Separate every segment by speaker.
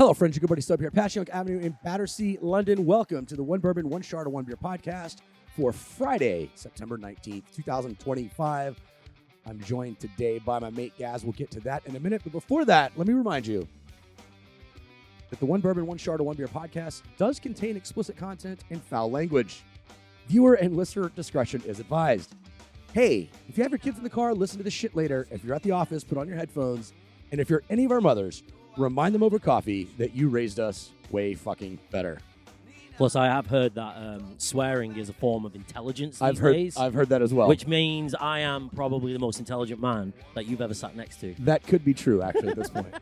Speaker 1: Hello, friends. Your good buddy Stub here, Yunk Avenue in Battersea, London. Welcome to the One Bourbon, One Chard, One Beer podcast for Friday, September 19th, 2025. I'm joined today by my mate Gaz. We'll get to that in a minute. But before that, let me remind you that the One Bourbon, One Chard, One Beer podcast does contain explicit content and foul language. Viewer and listener discretion is advised. Hey, if you have your kids in the car, listen to this shit later. If you're at the office, put on your headphones. And if you're any of our mothers, remind them over coffee that you raised us way fucking better.
Speaker 2: Plus, I have heard that swearing is a form of intelligence these days.
Speaker 1: I've heard that as well.
Speaker 2: Which means I am probably the most intelligent man that you've ever sat next to.
Speaker 1: That could be true, actually, at this point.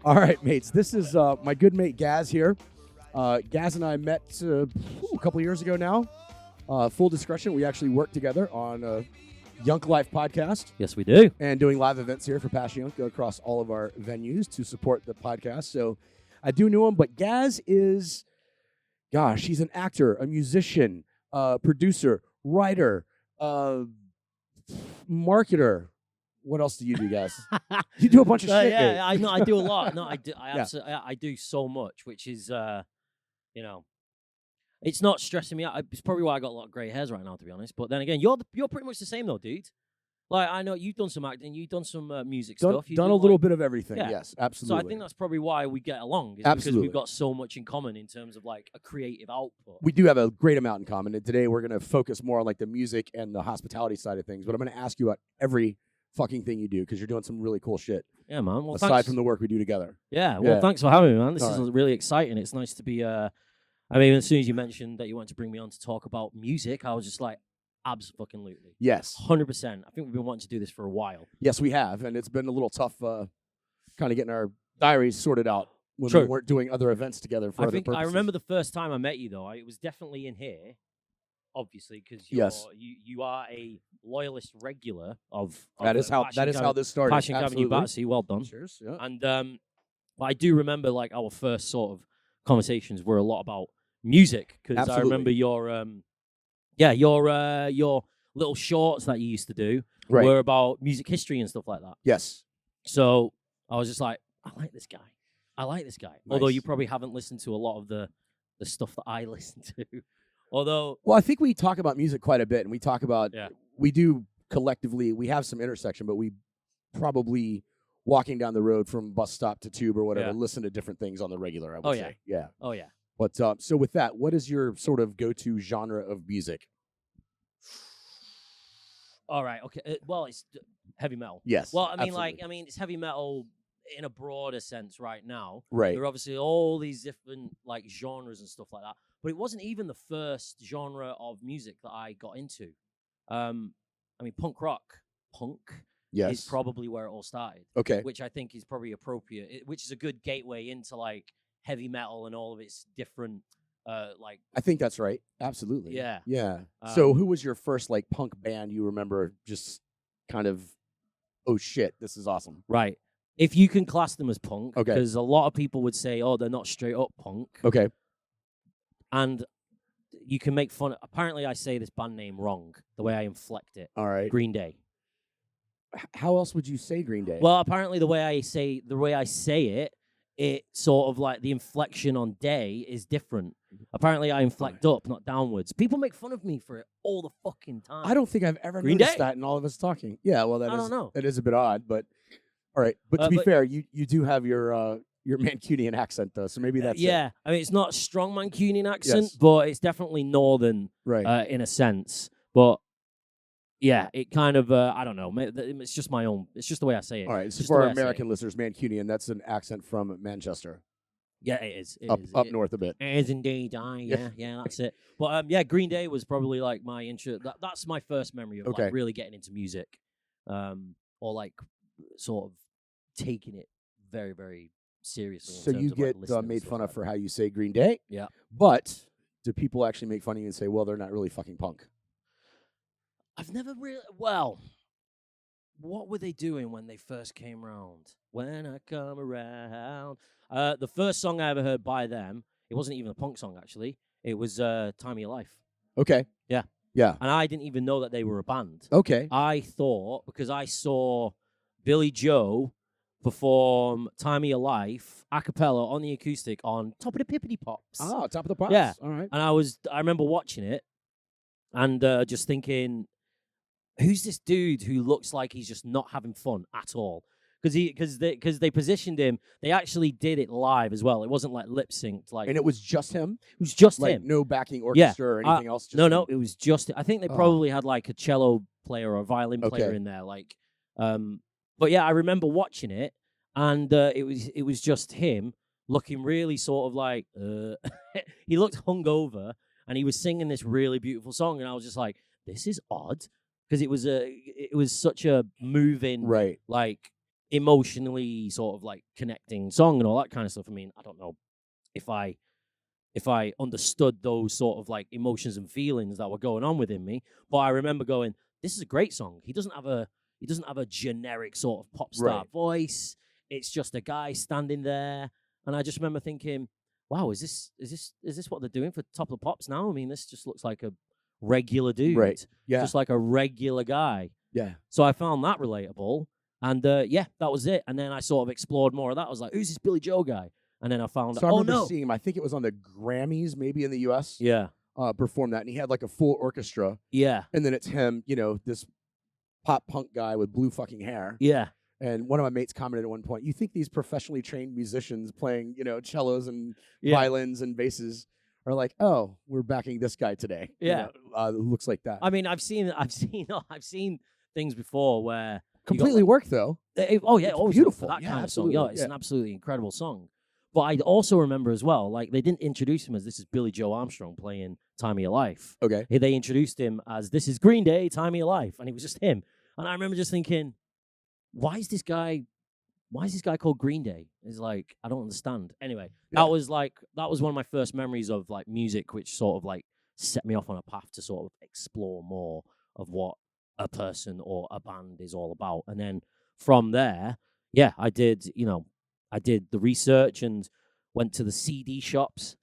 Speaker 1: All right, mates. This is my good mate Gaz here. Gaz and I met a couple years ago now. Full discretion, we actually worked together on Yunk Life Podcast.
Speaker 2: Yes, we do.
Speaker 1: And doing live events here for Yunk across all of our venues to support the podcast. So I do know him, but Gaz is, gosh, he's an actor, a musician, producer, writer, marketer. What else do you do, Gaz? You do a bunch of shit.
Speaker 2: Yeah, I know. I do a lot. No, I do. I do so much, which is, it's not stressing me out. It's probably why I got a lot of grey hairs right now, to be honest. But then again, you're pretty much the same, though, dude. Like, I know you've done some acting, you've done some music stuff. You've
Speaker 1: done a little bit of everything, yes, absolutely.
Speaker 2: So I think that's probably why we get along, is because we've got so much in common in terms of, like, a creative output.
Speaker 1: We do have a great amount in common, and today we're going to focus more on, like, the music and the hospitality side of things. But I'm going to ask you about every fucing thing you do, because you're doing some really cool shit.
Speaker 2: Yeah, man. Well,
Speaker 1: aside from the work we do together.
Speaker 2: Yeah, thanks for having me, man. This is really exciting. It's nice to be... I mean, as soon as you mentioned that you wanted to bring me on to talk about music, I was just like, abso-fucking-lutely.
Speaker 1: Yes.
Speaker 2: 100%. I think we've been wanting to do this for a while.
Speaker 1: Yes, we have, and it's been a little tough kind of getting our diaries sorted out when
Speaker 2: True.
Speaker 1: we weren't doing other events together for other purposes.
Speaker 2: I remember the first time I met you, though. It was definitely in here, obviously, because you are a loyalist regular of
Speaker 1: that is how this started.
Speaker 2: Passion Avenue, Battersea. Well done.
Speaker 1: Cheers. Yeah.
Speaker 2: And but I do remember, like, our first sort of conversations were a lot about music, because I remember your little shorts that you used to do were about music history and stuff like that.
Speaker 1: Yes.
Speaker 2: So I was just like, I like this guy. Nice. Although you probably haven't listened to a lot of the stuff that I listen to. Well,
Speaker 1: I think we talk about music quite a bit, and we talk about we do collectively. We have some intersection, but we probably walking down the road from bus stop to tube or whatever listen to different things on the regular. I would say. Yeah.
Speaker 2: Oh yeah.
Speaker 1: But so with that, what is your sort of go-to genre of music?
Speaker 2: All right. Okay. Well, it's heavy metal.
Speaker 1: Yes.
Speaker 2: Well,
Speaker 1: absolutely.
Speaker 2: it's heavy metal in a broader sense right now.
Speaker 1: Right.
Speaker 2: There are obviously all these different, like, genres and stuff like that. But it wasn't even the first genre of music that I got into. Punk rock. Is probably where it all started.
Speaker 1: Okay.
Speaker 2: Which I think is probably appropriate. Which is a good gateway into, like, heavy metal and all of its different,
Speaker 1: I think that's right. Absolutely.
Speaker 2: Yeah.
Speaker 1: Yeah. So who was your first, like, punk band you remember just kind of, oh, shit, this is awesome?
Speaker 2: Right. If you can class them as punk.
Speaker 1: Okay.
Speaker 2: Because a lot of people would say, oh, they're not straight up punk.
Speaker 1: Okay.
Speaker 2: And you can make fun. Apparently, I say this band name wrong, the way I inflect it.
Speaker 1: All right.
Speaker 2: Green Day.
Speaker 1: How else would you say Green Day?
Speaker 2: Well, apparently the way I say it, it sort of, like, the inflection on day is different. Apparently, I inflect up, not downwards. People make fun of me for it all the fucking time.
Speaker 1: I don't think I've ever
Speaker 2: Green
Speaker 1: noticed
Speaker 2: Day.
Speaker 1: that in all of us talking. Yeah, well,
Speaker 2: I don't know.
Speaker 1: That is a bit odd, but all right. But to be fair, you do have your Mancunian accent, though, so maybe that's it.
Speaker 2: I mean, it's not a strong Mancunian accent, but it's definitely northern, in a sense. But yeah, it kind of, I don't know. It's just my own. It's just the way I say it.
Speaker 1: All right. So for our American listeners, Mancunian, that's an accent from Manchester.
Speaker 2: Yeah, it is.
Speaker 1: Up north a bit.
Speaker 2: It is indeed. Yeah, that's it. But Green Day was probably, like, my intro. That's my first memory of like really getting into music, or, like, sort of taking it very, very seriously.
Speaker 1: So you get made fun of for how you say Green Day.
Speaker 2: Yeah.
Speaker 1: But do people actually make fun of you and say, well, they're not really fucking punk?
Speaker 2: I've never really... Well, what were they doing when they first came around? When I come around... the first song I ever heard by them, it wasn't even a punk song, actually. It was Time of Your Life.
Speaker 1: Okay.
Speaker 2: Yeah.
Speaker 1: Yeah.
Speaker 2: And I didn't even know that they were a band.
Speaker 1: Okay.
Speaker 2: I thought, because I saw Billy Joe perform Time of Your Life a cappella on the acoustic on Top of the Pippity Pops.
Speaker 1: Oh, Top of the Pops.
Speaker 2: Yeah.
Speaker 1: All right.
Speaker 2: And I remember watching it and just thinking, who's this dude who looks like he's just not having fun at all? Because they positioned him. They actually did it live as well. It wasn't like lip synced. Like,
Speaker 1: And it was just him?
Speaker 2: it was just
Speaker 1: Like
Speaker 2: him.
Speaker 1: no backing orchestra or anything else? Just
Speaker 2: No,
Speaker 1: him?
Speaker 2: no, it was just. I think they probably had like a cello player or a violin player
Speaker 1: Okay.
Speaker 2: in there. Like, but yeah, I remember watching it, and it was just him looking really sort of like he looked hungover, and he was singing this really beautiful song, and I was just like, this is odd, because it was such a moving,
Speaker 1: Right.
Speaker 2: like emotionally sort of like connecting song and all that kind of stuff. I mean, I don't know if I understood those sort of like emotions and feelings that were going on within me, but I remember going, this is a great song. He doesn't have a generic sort of pop star voice. It's just a guy standing there, and I just remember thinking, wow, is this what they're doing for Top of the Pops now? I mean, this just looks like a regular dude,
Speaker 1: Right. Yeah.
Speaker 2: just like a regular guy.
Speaker 1: Yeah.
Speaker 2: So I found that relatable, and yeah, that was it. And then I sort of explored more of that. I was like, who's this Billy Joe guy? And then I found
Speaker 1: So I
Speaker 2: out,
Speaker 1: remember seeing him. I think it was on the Grammys, maybe in the U.S.
Speaker 2: yeah,
Speaker 1: Perform that, and he had like a full orchestra,
Speaker 2: yeah,
Speaker 1: and then it's him, this pop punk guy with blue fucking hair.
Speaker 2: yeah.
Speaker 1: And one of my mates commented at one point, "You think these professionally trained musicians playing,
Speaker 2: Yeah.
Speaker 1: cellos and violins and basses are like, oh, we're backing this guy today?
Speaker 2: Yeah.
Speaker 1: Looks like that.
Speaker 2: I mean, I've seen things before where
Speaker 1: Completely worked though.
Speaker 2: oh yeah,
Speaker 1: It's
Speaker 2: always
Speaker 1: beautiful.
Speaker 2: for that
Speaker 1: Yeah,
Speaker 2: kind of song.
Speaker 1: absolutely.
Speaker 2: Yeah, it's
Speaker 1: Yeah.
Speaker 2: an absolutely incredible song. But I also remember as well, like they didn't introduce him as this is Billy Joe Armstrong playing Time of Your Life.
Speaker 1: Okay.
Speaker 2: They introduced him as this is Green Day, Time of Your Life, and it was just him. And I remember just thinking, why is this guy called Green Day? It's like, I don't understand. Anyway,
Speaker 1: Yeah.
Speaker 2: that was one of my first memories of like music, which sort of like set me off on a path to sort of explore more of what a person or a band is all about. And then from there, yeah, I did the research and went to the CD shops.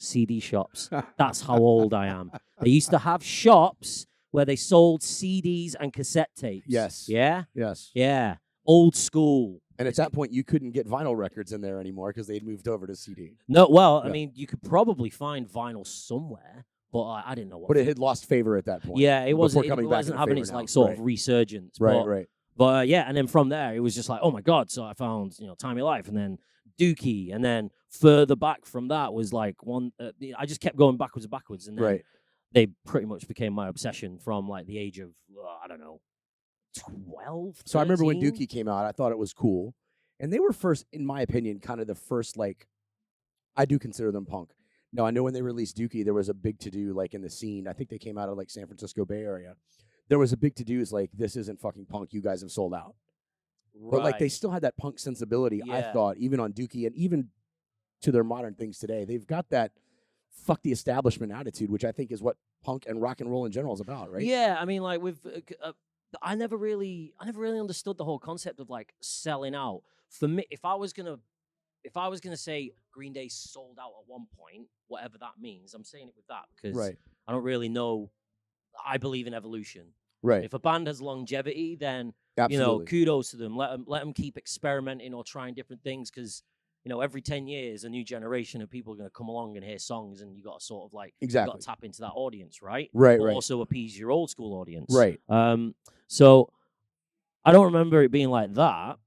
Speaker 2: That's how old I am. They used to have shops where they sold CDs and cassette tapes.
Speaker 1: Yes.
Speaker 2: Yeah?
Speaker 1: Yes.
Speaker 2: Yeah. Old school.
Speaker 1: And at that point, you couldn't get vinyl records in there anymore because they'd moved over to CD.
Speaker 2: No, well,
Speaker 1: Yeah.
Speaker 2: I mean, you could probably find vinyl somewhere, but I didn't know what.
Speaker 1: But it had lost favor at that point.
Speaker 2: Yeah, it wasn't. It
Speaker 1: coming back
Speaker 2: wasn't
Speaker 1: into
Speaker 2: having
Speaker 1: favor
Speaker 2: its
Speaker 1: now.
Speaker 2: like sort of
Speaker 1: Right.
Speaker 2: resurgence.
Speaker 1: Right.
Speaker 2: But yeah, and then from there, it was just like, oh my god! So I found Time of Your Life, and then Dookie, and then further back from that was like one. I just kept going backwards and backwards, and then
Speaker 1: Right.
Speaker 2: they pretty much became my obsession from like the age of I don't know, 12.
Speaker 1: So I remember when
Speaker 2: 13?
Speaker 1: Dookie came out, I thought it was cool. And they were first, in my opinion, kind of the first, like, I do consider them punk. Now, I know when they released Dookie, there was a big to-do, like, in the scene. I think they came out of, like, San Francisco Bay Area. There was a big to-do, is like, this isn't fucking punk. You guys have sold out. But, like, they
Speaker 2: Right.
Speaker 1: still had that punk sensibility, I
Speaker 2: Yeah.
Speaker 1: thought, even on Dookie. And even to their modern things today, they've got that fuck the establishment attitude, which I think is what punk and rock and roll in general is about, right?
Speaker 2: Yeah, I mean, like with I never really understood the whole concept of like selling out. For me, if I was gonna say Green Day sold out at one point, whatever that means, I'm saying it with that because
Speaker 1: Right.
Speaker 2: I don't really know. I believe in evolution.
Speaker 1: Right.
Speaker 2: If a band has longevity, then
Speaker 1: Absolutely.
Speaker 2: kudos to them. Let them keep experimenting or trying different things because every 10 years a new generation of people are going to come along and hear songs, and you got to sort of like
Speaker 1: Exactly.
Speaker 2: got to tap into that audience, right?
Speaker 1: Right,
Speaker 2: But
Speaker 1: right.
Speaker 2: also appease your old school audience,
Speaker 1: Right.
Speaker 2: So I don't remember it being like that,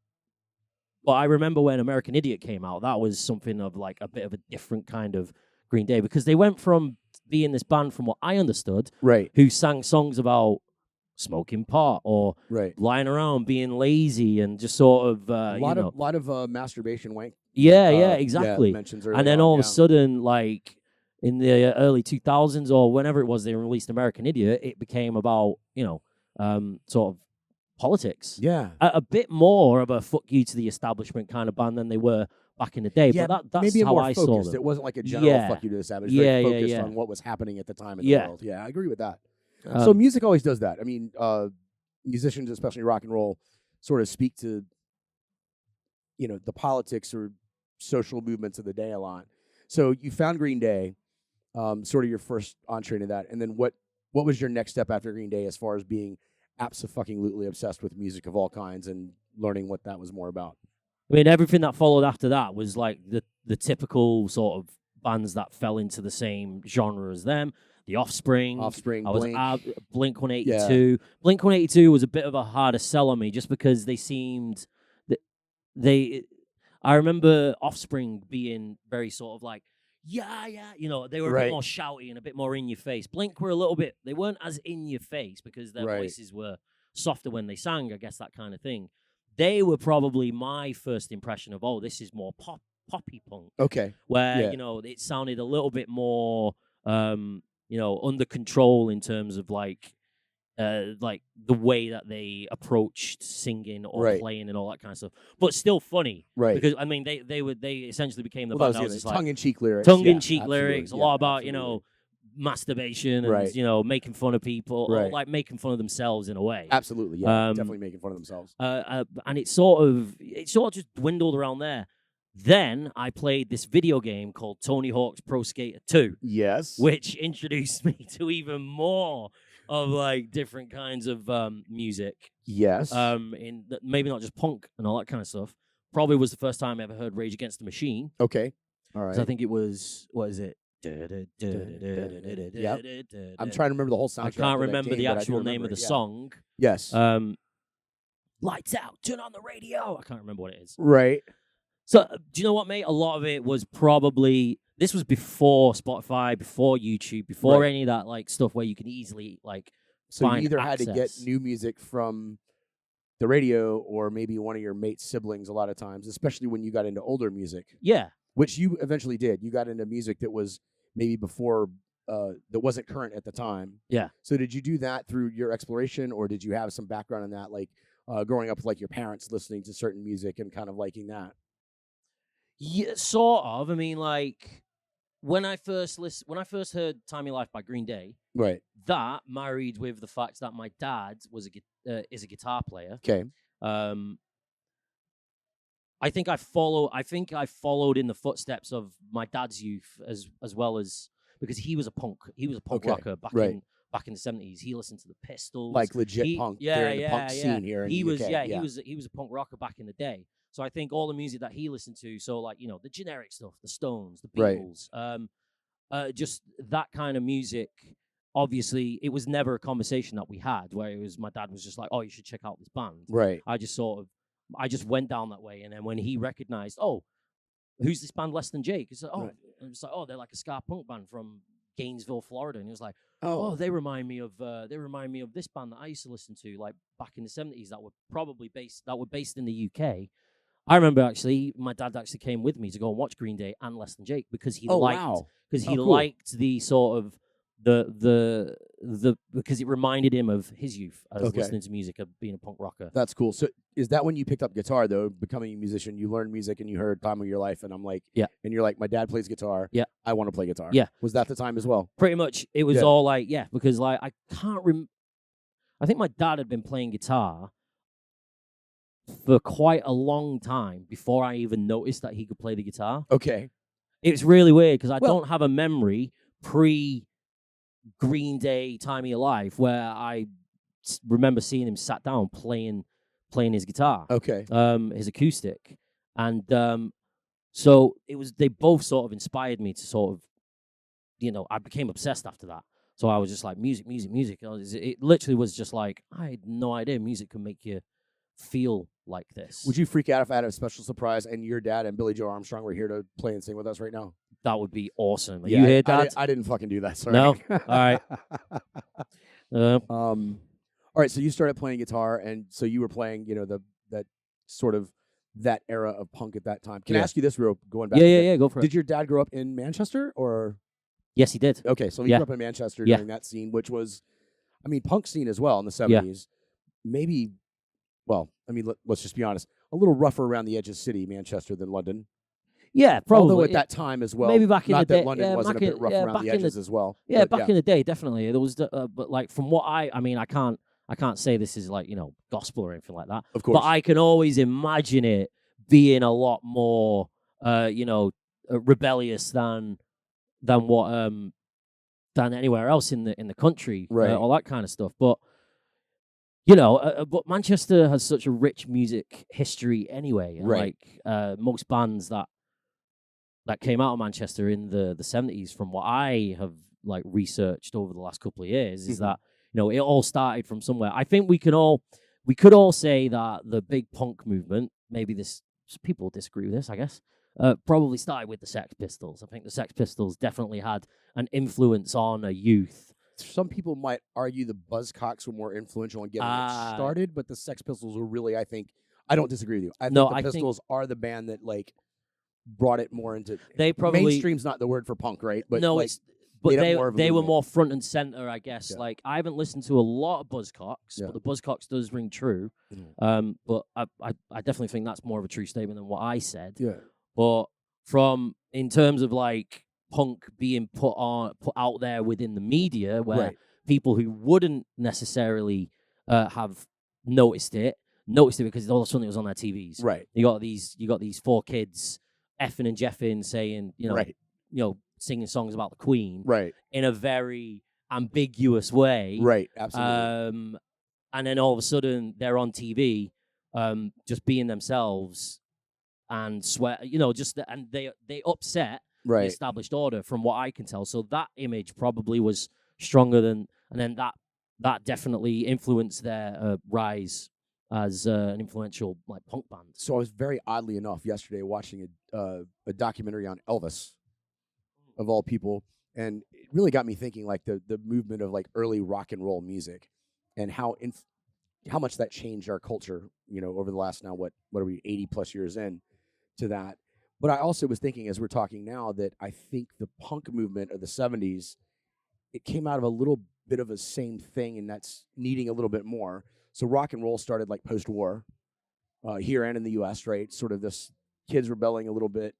Speaker 2: but I remember when American Idiot came out, that was something of like a bit of a different kind of Green Day because they went from being this band, from what I understood,
Speaker 1: Right.
Speaker 2: who sang songs about smoking pot or
Speaker 1: Right.
Speaker 2: lying around, being lazy, and just sort of
Speaker 1: A lot of masturbation wank.
Speaker 2: yeah,
Speaker 1: Yeah,
Speaker 2: exactly.
Speaker 1: mentions early
Speaker 2: And then
Speaker 1: on,
Speaker 2: all of
Speaker 1: yeah.
Speaker 2: a sudden, like in the early 2000s or whenever it was they released American Idiot, it became about sort of politics.
Speaker 1: Yeah.
Speaker 2: A bit more of a fuck you to the establishment kind of band than they were back in the day.
Speaker 1: Yeah,
Speaker 2: but that's
Speaker 1: maybe
Speaker 2: how
Speaker 1: more
Speaker 2: I
Speaker 1: focused.
Speaker 2: saw them.
Speaker 1: It wasn't like a general
Speaker 2: Yeah.
Speaker 1: fuck you to the establishment.
Speaker 2: Yeah,
Speaker 1: Very
Speaker 2: yeah,
Speaker 1: focused
Speaker 2: yeah.
Speaker 1: on what was happening at the time in
Speaker 2: Yeah.
Speaker 1: the world. Yeah, I agree with that.
Speaker 2: Um,
Speaker 1: So music always does that. I mean, musicians, especially rock and roll, sort of speak to, the politics or social movements of the day a lot. So you found Green Day, sort of your first entree into that. And then what was your next step after Green Day as far as being abso-fucking-lutely obsessed with music of all kinds and learning what that was more about?
Speaker 2: I mean, everything that followed after that was like the typical sort of bands that fell into the same genre as them. The Offspring. I was Blink 182. Yeah. Blink 182 was a bit of a harder sell on me just because they seemed I remember Offspring being very sort of like, yeah, they were a bit more shouty and a bit more in your face. Blink were they weren't as in your face because their voices were softer when they sang, I guess, that kind of thing. They were probably my first impression of, this is more poppy punk.
Speaker 1: Okay.
Speaker 2: Where, it sounded a little bit more, under control in terms of like the way that they approached singing or playing and all that kind of stuff, but still funny,
Speaker 1: right?
Speaker 2: Because I mean, they essentially became the band that was
Speaker 1: tongue-in-cheek lyrics,
Speaker 2: tongue-in-cheek lyrics, a lot about masturbation and making fun of people, or like making fun of themselves in a way.
Speaker 1: Absolutely, yeah, definitely making fun of themselves.
Speaker 2: And it sort of just dwindled around there. Then I played this video game called Tony Hawk's Pro Skater 2.
Speaker 1: Yes,
Speaker 2: which introduced me to even more of like different kinds of music.
Speaker 1: Yes.
Speaker 2: Maybe not just punk and all that kind of stuff. Probably was the first time I ever heard Rage Against the Machine.
Speaker 1: Okay. All right.
Speaker 2: I think it was, what is it?
Speaker 1: Yep. I'm trying to remember the whole soundtrack.
Speaker 2: I can't remember the actual name of the song.
Speaker 1: Yes.
Speaker 2: Lights out, turn on the radio. I can't remember what it is.
Speaker 1: Right.
Speaker 2: So, do you know what, mate? A lot of it was probably... This was before Spotify, before YouTube, before any of that like stuff where you can easily like find
Speaker 1: you either
Speaker 2: access.
Speaker 1: Had to get new music from the radio or maybe one of your mate's siblings a lot of times, especially when you got into older music.
Speaker 2: Yeah.
Speaker 1: Which you eventually did. You got into music that was maybe before, that wasn't current at the time.
Speaker 2: Yeah.
Speaker 1: So did you do that through your exploration, or did you have some background in that, like growing up with like your parents listening to certain music and kind of liking that?
Speaker 2: Yeah, sort of. I mean, like... When I first heard "Time Your Life" by Green Day, that married with the fact that my dad is a guitar player.
Speaker 1: Okay.
Speaker 2: I think I followed in the footsteps of my dad's youth as well as because he was a punk rocker back in the 70s. He listened to the Pistols,
Speaker 1: like legit punk. The punk scene here in the UK.
Speaker 2: He was a punk rocker back in the day. So I think all the music that he listened to, so like, the generic stuff, the Stones, the Beatles, just that kind of music, obviously, it was never a conversation that we had where my dad was just like, oh, you should check out this band.
Speaker 1: Right.
Speaker 2: I just went down that way. And then when he recognized, who's this band Less Than Jake? It's like, they're like a ska punk band from Gainesville, Florida. And he was like, they remind me of this band that I used to listen to like back in the 70s that were based in the UK. I remember actually, my dad actually came with me to go and watch Green Day and Less Than Jake because he liked the sort of because it reminded him of his youth as listening to music, of being a punk rocker.
Speaker 1: That's cool. So is that when you picked up guitar though, becoming a musician? You learned music and you heard "Time of Your Life," and I'm like, and you're like, my dad plays guitar. Yeah, I want to play guitar.
Speaker 2: Yeah,
Speaker 1: was that the time as well?
Speaker 2: Pretty much. It was all like because like I can't I think my dad had been playing guitar for quite a long time before I even noticed that he could play the guitar.
Speaker 1: Okay.
Speaker 2: It's really weird because I don't have a memory pre-Green Day Time of Your Life where I remember seeing him sat down playing his guitar.
Speaker 1: Okay.
Speaker 2: His acoustic. And so they both sort of inspired me to sort of, I became obsessed after that. So I was just like, music. It literally was just like, I had no idea music can make you feel like this.
Speaker 1: Would you freak out if I had a special surprise and your dad and Billy Joe Armstrong were here to play and sing with us right now?
Speaker 2: That would be awesome. You hear that?
Speaker 1: I didn't fucking do that. Sorry.
Speaker 2: No? All right.
Speaker 1: All right. So you started playing guitar, and so you were playing, that sort of that era of punk at that time. Can I ask you this, going back?
Speaker 2: Yeah. Go for it.
Speaker 1: Did your dad grow up in Manchester, or?
Speaker 2: Yes, he did.
Speaker 1: Okay, so he grew up in Manchester during that scene, which was, punk scene as well in the 70s. Maybe. Well, let's just be honest. A little rougher around the edges city, Manchester, than London.
Speaker 2: Yeah, probably.
Speaker 1: Although at that time as well.
Speaker 2: Maybe back in the day.
Speaker 1: Not that London wasn't a bit rough around the edges as well.
Speaker 2: Yeah, back in the day, definitely. There was, but like from what I can't say this is like, gospel or anything like that.
Speaker 1: Of course.
Speaker 2: But I can always imagine it being a lot more, rebellious than anywhere else in the country,
Speaker 1: right?
Speaker 2: All that kind of stuff. But but Manchester has such a rich music history anyway. And
Speaker 1: Right.
Speaker 2: Like most bands that came out of Manchester in the 70s, from what I have like researched over the last couple of years, is that it all started from somewhere. I think we could all say that the big punk movement, maybe people disagree with this, I guess, probably started with the Sex Pistols. I think the Sex Pistols definitely had an influence on a youth.
Speaker 1: Some people might argue the Buzzcocks were more influential in getting it started, but the Sex Pistols were really, I don't disagree with you. I think the Pistols are the band that like brought it more into.
Speaker 2: They probably
Speaker 1: mainstream's not the word for punk, right? But
Speaker 2: no,
Speaker 1: like,
Speaker 2: they were more front and center, I guess. Yeah. Like I haven't listened to a lot of Buzzcocks, but the Buzzcocks does ring true. But I definitely think that's more of a true statement than what I said.
Speaker 1: Yeah.
Speaker 2: But in terms of like punk being put out there within the media, where people who wouldn't necessarily have noticed it because all of a sudden it was on their TVs.
Speaker 1: Right.
Speaker 2: You got these 4 kids effing and jeffing, saying singing songs about the Queen,
Speaker 1: right,
Speaker 2: in a very ambiguous way,
Speaker 1: right, absolutely.
Speaker 2: And then all of a sudden they're on TV, just being themselves and swear, and they upset the established order, from what I can tell. So that image probably was stronger and then that definitely influenced their rise as an influential like punk band.
Speaker 1: So I was very oddly enough yesterday watching a documentary on Elvis, of all people, and it really got me thinking like the movement of like early rock and roll music, and how much that changed our culture, over the last now what are we 80 plus years in to that. But I also was thinking, as we're talking now, that I think the punk movement of the 70s, it came out of a little bit of a same thing, and that's needing a little bit more. So rock and roll started like post-war here and in the U.S., right? Sort of this kids rebelling a little bit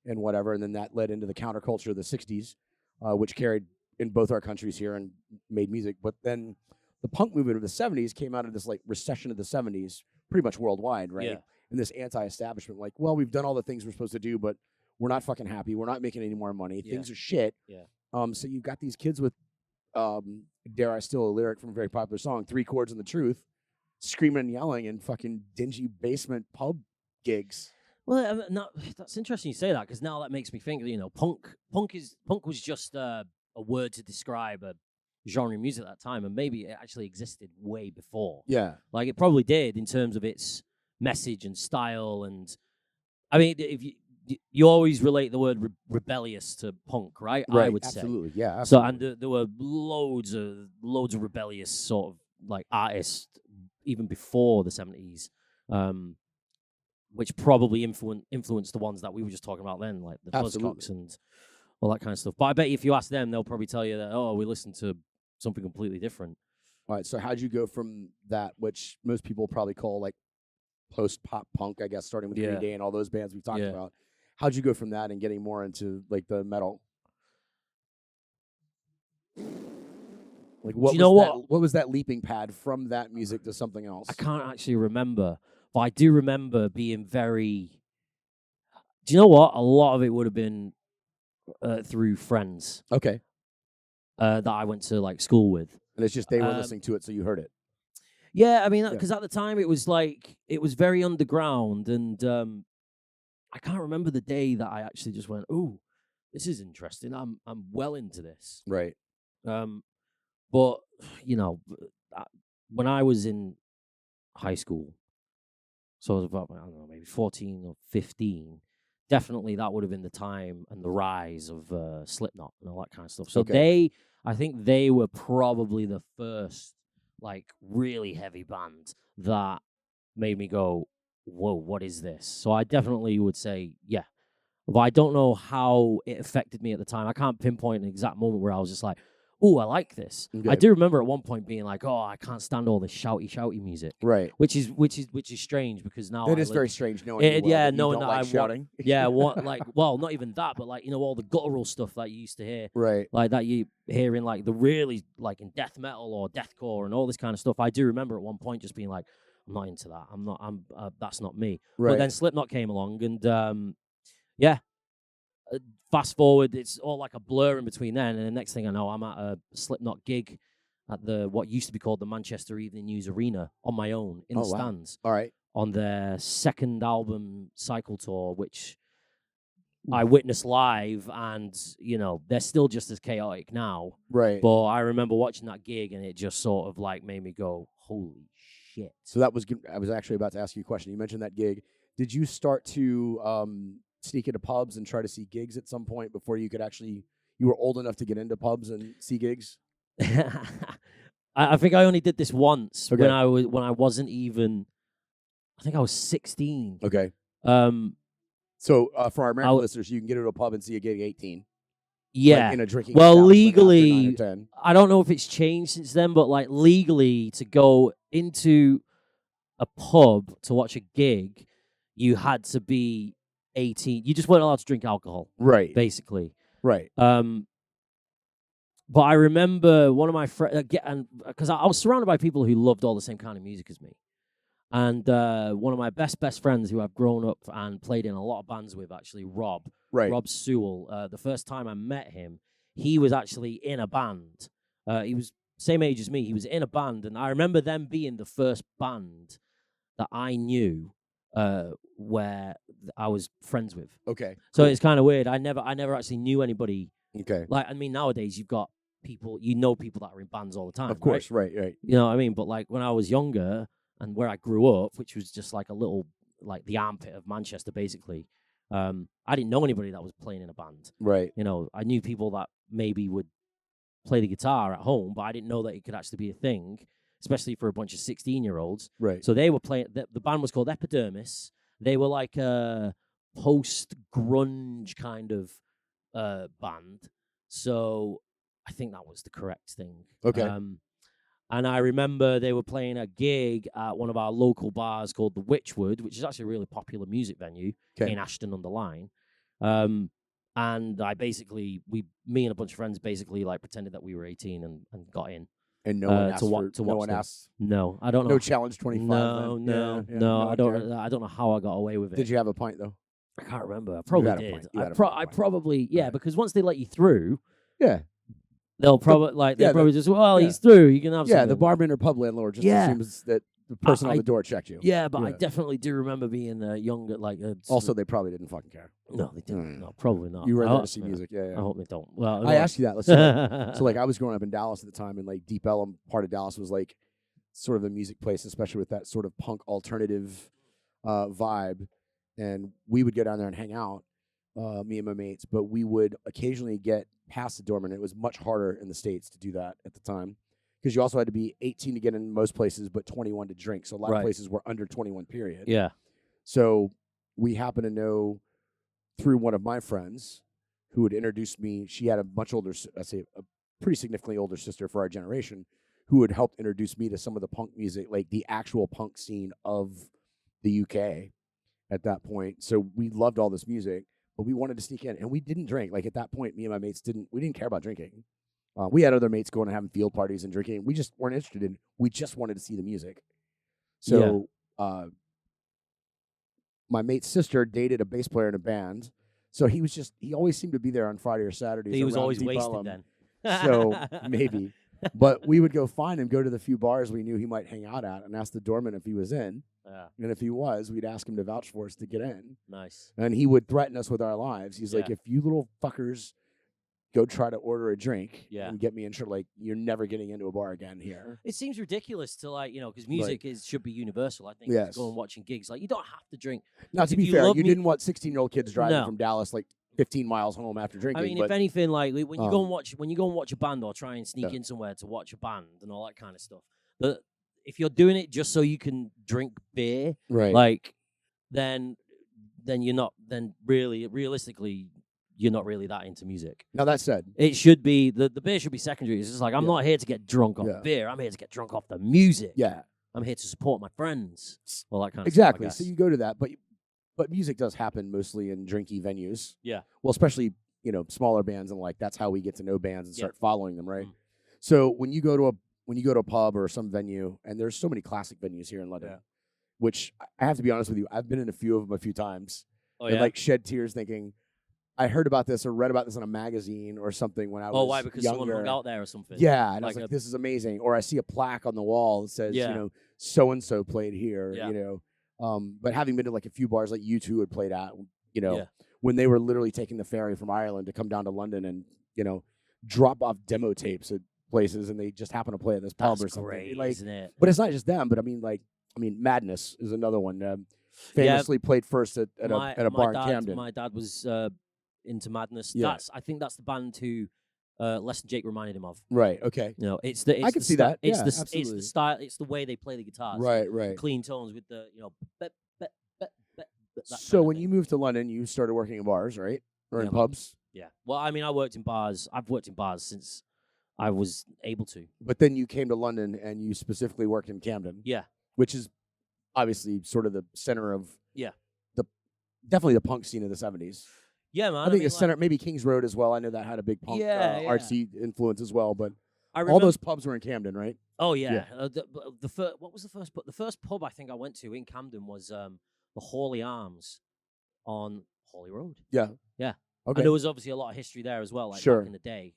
Speaker 1: and whatever, and then that led into the counterculture of the 60s, which carried in both our countries here and made music. But then the punk movement of the 70s came out of this like recession of the 70s, pretty much worldwide, right? Yeah. And this anti-establishment, like, well, we've done all the things we're supposed to do, but we're not fucking happy. We're not making any more money. Yeah. Things are shit.
Speaker 2: Yeah.
Speaker 1: So you've got these kids with, dare I steal a lyric from a very popular song, 3 chords and the truth, screaming and yelling in fucking dingy basement pub gigs.
Speaker 2: Well, that's interesting you say that, because now that makes me think, punk was just a word to describe a genre of music at that time, and maybe it actually existed way before.
Speaker 1: Yeah.
Speaker 2: Like it probably did in terms of its message and style, and I mean, if you always relate the word rebellious to punk, right? I would say.
Speaker 1: Absolutely, yeah.
Speaker 2: Absolutely. So, and there were loads of rebellious sort of like artists even before the 70s, which probably influenced the ones that we were just talking about then, like the Buzzcocks and all that kind of stuff. But I bet if you ask them, they'll probably tell you that, we listened to something completely different.
Speaker 1: All right, so how'd you go from that, which most people probably call like post-pop punk, I guess, starting with Green Day and all those bands we've talked about. How'd you go from that and getting more into like the metal? Like what was that leaping pad from that music to something else?
Speaker 2: I can't actually remember, but I do remember being very... Do you know what? A lot of it would have been through friends.
Speaker 1: Okay.
Speaker 2: That I went to like school with.
Speaker 1: And it's just they were listening to it, so you heard it.
Speaker 2: Yeah, I mean, because at the time it was very underground, and I can't remember the day that I actually just went, "Ooh, this is interesting. I'm well into this."
Speaker 1: Right.
Speaker 2: But when I was in high school, so I was about, I don't know, maybe 14 or 15. Definitely, that would have been the time and the rise of Slipknot and all that kind of stuff. So I think they were probably the first like really heavy band that made me go, whoa, what is this? So I definitely would say, yeah. But I don't know how it affected me at the time. I can't pinpoint an exact moment where I was just like, oh, I like this. Okay. I do remember at one point being like, oh, I can't stand all this shouty music.
Speaker 1: Right.
Speaker 2: Which is strange, because now
Speaker 1: it is very strange knowing knowing that I'm shouting.
Speaker 2: Not even that, but like, all the guttural stuff that you used to hear.
Speaker 1: Right.
Speaker 2: Like that you hear in like the really like in death metal or deathcore and all this kind of stuff. I do remember at one point just being like, I'm not into that. That's not me. Right. But then Slipknot came along, and fast forward, it's all like a blur in between then, and the next thing I know, I'm at a Slipknot gig at the what used to be called the Manchester Evening News Arena on my own in the stands.
Speaker 1: All right.
Speaker 2: On their second album cycle tour, which I witnessed live, and they're still just as chaotic now.
Speaker 1: Right.
Speaker 2: But I remember watching that gig, and it just sort of like made me go, "Holy shit!"
Speaker 1: So that was good. I was actually about to ask you a question. You mentioned that gig. Did you start to sneak into pubs and try to see gigs at some point before you could actually? You were old enough to get into pubs and see gigs.
Speaker 2: I think I only did this once
Speaker 1: Okay.
Speaker 2: when I wasn't even. I think I was 16.
Speaker 1: Okay. So for our American listeners, you can get into a pub and see a gig at 18.
Speaker 2: Yeah.
Speaker 1: Like in a drinking
Speaker 2: well,
Speaker 1: establishment
Speaker 2: legally,
Speaker 1: after 9 or 10.
Speaker 2: I don't know if it's changed since then, but like legally, to go into a pub to watch a gig, you had to be 18. You just weren't allowed to drink alcohol,
Speaker 1: Right.
Speaker 2: basically.
Speaker 1: Right.
Speaker 2: But I remember one of my friends, because I was surrounded by people who loved all the same kind of music as me. And one of my best friends who I've grown up and played in a lot of bands with, actually, Rob Sewell. The first time I met him, he was actually in a band. He was same age as me. He was in a band, and I remember them being the first band that I knew where I was friends with.
Speaker 1: Okay.
Speaker 2: So it's kind of weird. I never actually knew anybody.
Speaker 1: Okay.
Speaker 2: Like, I mean, nowadays you've got people, people that are in bands all the time.
Speaker 1: Of course, right.
Speaker 2: You know what I mean? But like when I was younger and where I grew up, which was just like a little, like the armpit of Manchester, basically, I didn't know anybody that was playing in a band.
Speaker 1: Right.
Speaker 2: I knew people that maybe would play the guitar at home, but I didn't know that it could actually be a thing, especially for a bunch of 16-year-olds.
Speaker 1: Right.
Speaker 2: So they were playing, the band was called Epidermis. They were like a post-grunge kind of band. So I think that was the correct thing.
Speaker 1: Okay.
Speaker 2: And I remember they were playing a gig at one of our local bars called the Witchwood, which is actually a really popular music venue in Ashton-under-Lyne. And I basically, me and a bunch of friends basically like pretended that we were 18 and got in.
Speaker 1: And no one asked
Speaker 2: to watch them.
Speaker 1: asked.
Speaker 2: No, I don't know.
Speaker 1: No challenge 25.
Speaker 2: No. I don't know how I got away with it.
Speaker 1: Did you have a pint though?
Speaker 2: I can't remember. I probably did. I probably
Speaker 1: right.
Speaker 2: Because once they let you through,
Speaker 1: yeah,
Speaker 2: they'll probably just he's through. You can have something.
Speaker 1: The barman or pub landlord just assumes that the person on the door checked you.
Speaker 2: Yeah, but I definitely do remember being younger.
Speaker 1: Also, they probably didn't fucking care.
Speaker 2: No, they didn't. No, probably not.
Speaker 1: You were there to see music. Yeah.
Speaker 2: I hope they don't. Well,
Speaker 1: I asked you that. So I was growing up in Dallas at the time, and like Deep Ellum, part of Dallas was like sort of a music place, especially with that sort of punk alternative vibe. And we would go down there and hang out, me and my mates, but we would occasionally get past the doorman. It was much harder in the States to do that at the time because you also had to be 18 to get in most places, but 21 to drink. So a lot of places were under 21 period.
Speaker 2: Yeah.
Speaker 1: So we happen to know through one of my friends who had introduced me. She had a much older, I'd say a pretty significantly older sister for our generation who had helped introduce me to some of the punk music, like the actual punk scene of the UK at that point. So we loved all this music, but we wanted to sneak in, and we didn't drink. Like at that point, me and my mates didn't care about drinking. We had other mates going and having field parties and drinking. We just weren't interested in. We just wanted to see the music. So my mate's sister dated a bass player in a band, so he always seemed to be there on Friday or Saturday.
Speaker 2: He was always wasted then.
Speaker 1: So maybe. But we would go find him, go to the few bars we knew he might hang out at, and ask the doorman if he was in.
Speaker 2: Yeah.
Speaker 1: And if he was, we'd ask him to vouch for us to get in.
Speaker 2: Nice.
Speaker 1: And he would threaten us with our lives. He's like, if you little fuckers go try to order a drink and get me in, like, you're never getting into a bar again here.
Speaker 2: It seems ridiculous to, like, because music should be universal, I think.
Speaker 1: Yes.
Speaker 2: To go and watching gigs. Like, you don't have to drink.
Speaker 1: Now, to be fair, you didn't want 16-year-old kids driving from Dallas, like, 15 miles home after drinking.
Speaker 2: I mean, if anything, like when you go and watch a band or try and sneak in somewhere to watch a band and all that kind of stuff, but if you're doing it just so you can drink beer,
Speaker 1: right?
Speaker 2: Like, then you're not. Then realistically, you're not really that into music.
Speaker 1: Now that said,
Speaker 2: it should be the beer should be secondary. It's just like I'm not here to get drunk off beer. I'm here to get drunk off the music.
Speaker 1: Yeah,
Speaker 2: I'm here to support my friends. All that kind of
Speaker 1: exactly.
Speaker 2: stuff,
Speaker 1: So you go to that, but music does happen mostly in drinky venues.
Speaker 2: Yeah.
Speaker 1: Well, especially, smaller bands, and like that's how we get to know bands and start following them, right? So when you go to a pub or some venue, and there's so many classic venues here in London, which I have to be honest with you, I've been in a few of them a few times.
Speaker 2: Oh,
Speaker 1: and like shed tears thinking, I heard about this or read about this in a magazine or something when I was
Speaker 2: why? Because
Speaker 1: younger.
Speaker 2: someone hung out there or something?
Speaker 1: Yeah, and I
Speaker 2: Like
Speaker 1: was like, this is amazing. Or I see a plaque on the wall that says,
Speaker 2: Yeah.
Speaker 1: so and so played here.
Speaker 2: Yeah.
Speaker 1: But having been to like a few bars like U2 had played at,
Speaker 2: Yeah.
Speaker 1: when they were literally taking the ferry from Ireland to come down to London and drop off demo tapes at places, and they just happen to play at this pub
Speaker 2: That's
Speaker 1: or something.
Speaker 2: great,
Speaker 1: Like,
Speaker 2: isn't it?
Speaker 1: but it's not just them. But I mean, Madness is another one. Famously played first at a bar in Camden.
Speaker 2: My dad was into Madness.
Speaker 1: Yeah.
Speaker 2: I think that's the band who Les and Jake reminded him of.
Speaker 1: Right. Okay.
Speaker 2: It's the.
Speaker 1: I can see that.
Speaker 2: It's
Speaker 1: Yeah,
Speaker 2: the
Speaker 1: absolutely.
Speaker 2: It's the style. It's the way they play the guitars.
Speaker 1: Right.
Speaker 2: Clean tones with the
Speaker 1: So when you moved to London, you started working in bars, right? Or in pubs?
Speaker 2: Yeah. Well, I mean, I worked in bars. I've worked in bars since I was able to.
Speaker 1: But then you came to London and you specifically worked in Camden.
Speaker 2: Yeah.
Speaker 1: Which is obviously sort of the center of definitely the punk scene of the 70s.
Speaker 2: Yeah, man.
Speaker 1: I think the center, maybe Kings Road as well. I know that had a big punk artsy influence as well. But all those pubs were in Camden, right?
Speaker 2: Oh yeah. What was the first pub? The first pub I think I went to in Camden was the Hawley Arms on Hawley Road.
Speaker 1: Yeah.
Speaker 2: Yeah.
Speaker 1: Okay.
Speaker 2: And there was obviously a lot of history there as well, like back in the day.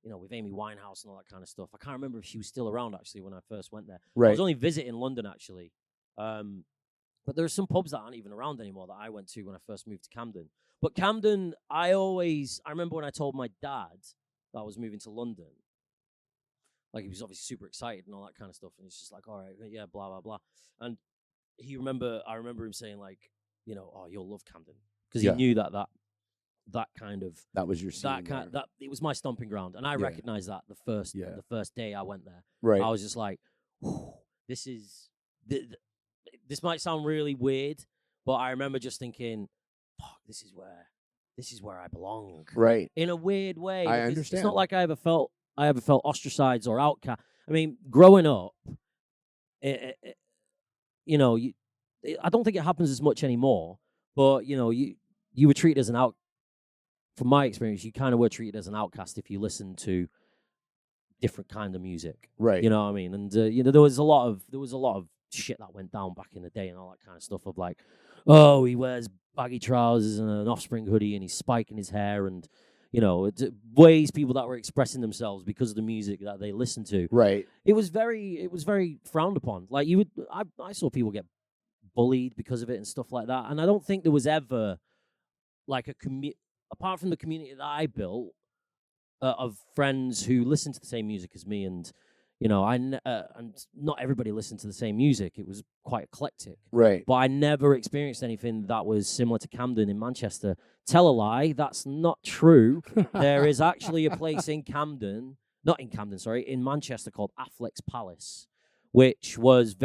Speaker 2: With Amy Winehouse and all that kind of stuff. I can't remember if she was still around actually when I first went there.
Speaker 1: Right.
Speaker 2: I was only visiting London actually. But there are some pubs that aren't even around anymore that I went to when I first moved to Camden. But Camden, I remember when I told my dad that I was moving to London, like he was obviously super excited and all that kind of stuff. And he's just like, all right, yeah, blah, blah, blah. And I remember him saying like, oh, you'll love Camden. Because he knew that kind of,
Speaker 1: that was your scene.
Speaker 2: That it was my stomping ground. And I recognized that the first day I went there.
Speaker 1: Right.
Speaker 2: I was just like, this is, this might sound really weird, but I remember just thinking, fuck, this is where I belong.
Speaker 1: Right.
Speaker 2: In a weird way.
Speaker 1: I understand.
Speaker 2: It's not like I ever felt ostracized or outcast. I mean, growing up, I don't think it happens as much anymore, but you were treated as from my experience, you kind of were treated as an outcast if you listened to different kind of music.
Speaker 1: Right.
Speaker 2: You know what I mean? And there was a lot of shit that went down back in the day and all that kind of stuff of like, oh, he wears baggy trousers and an Offspring hoodie and he's spiking his hair and ways people that were expressing themselves because of the music that they listened to.
Speaker 1: Right.
Speaker 2: It was very frowned upon. Like I saw people get bullied because of it and stuff like that. And I don't think there was ever like apart from the community that I built of friends who listened to the same music as me and and not everybody listened to the same music. It was quite eclectic.
Speaker 1: Right.
Speaker 2: But I never experienced anything that was similar to Camden in Manchester. Tell a lie, that's not true. There is actually a place in Manchester called Affleck's Palace, which was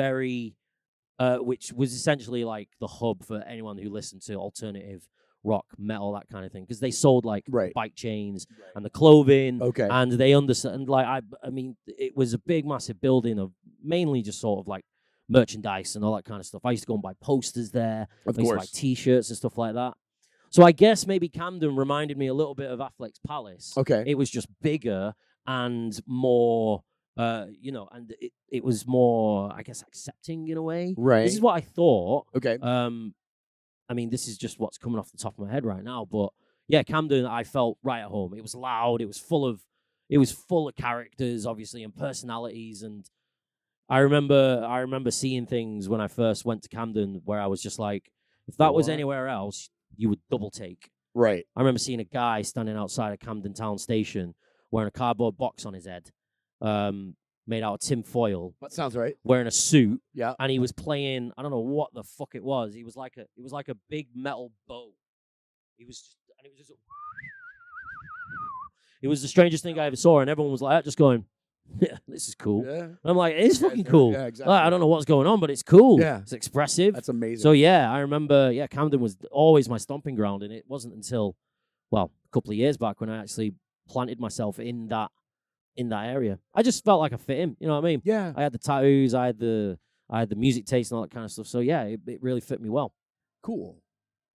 Speaker 2: essentially like the hub for anyone who listened to alternative rock, metal, that kind of thing, because they sold like bike chains and the clothing.
Speaker 1: Okay.
Speaker 2: And they understand, like, I mean, it was a big, massive building of mainly just sort of like merchandise and all that kind of stuff. I used to go and buy posters there.
Speaker 1: Of
Speaker 2: I used to
Speaker 1: course.
Speaker 2: buy T-shirts and stuff like that. So I guess maybe Camden reminded me a little bit of Affleck's Palace.
Speaker 1: Okay.
Speaker 2: It was just bigger and more, and it was more, I guess, accepting in a way.
Speaker 1: Right.
Speaker 2: This is what I thought.
Speaker 1: Okay.
Speaker 2: I mean, this is just what's coming off the top of my head right now, but yeah, Camden, I felt right at home. It was loud. It was full of characters, obviously, and personalities. And I remember seeing things when I first went to Camden where I was just like, if that was anywhere else, you would double take.
Speaker 1: Right.
Speaker 2: I remember seeing a guy standing outside of Camden Town Station wearing a cardboard box on his head, made out of tin foil.
Speaker 1: That sounds right.
Speaker 2: Wearing a suit.
Speaker 1: Yeah.
Speaker 2: And he was playing, I don't know what the fuck it was. It was like a big metal bow. It was the strangest thing I ever saw, and everyone was like, just going, yeah, this is cool. Yeah. And I'm like, it's fucking cool. Yeah, exactly. Like, I don't know what's going on, but it's cool.
Speaker 1: Yeah.
Speaker 2: It's expressive.
Speaker 1: That's amazing.
Speaker 2: So yeah, I remember, Camden was always my stomping ground, and it wasn't until, a couple of years back when I actually planted myself in that area. I just felt like I fit in. You know what I mean?
Speaker 1: Yeah.
Speaker 2: I had the tattoos, I had the music taste and all that kind of stuff. So yeah, it really fit me well.
Speaker 1: Cool.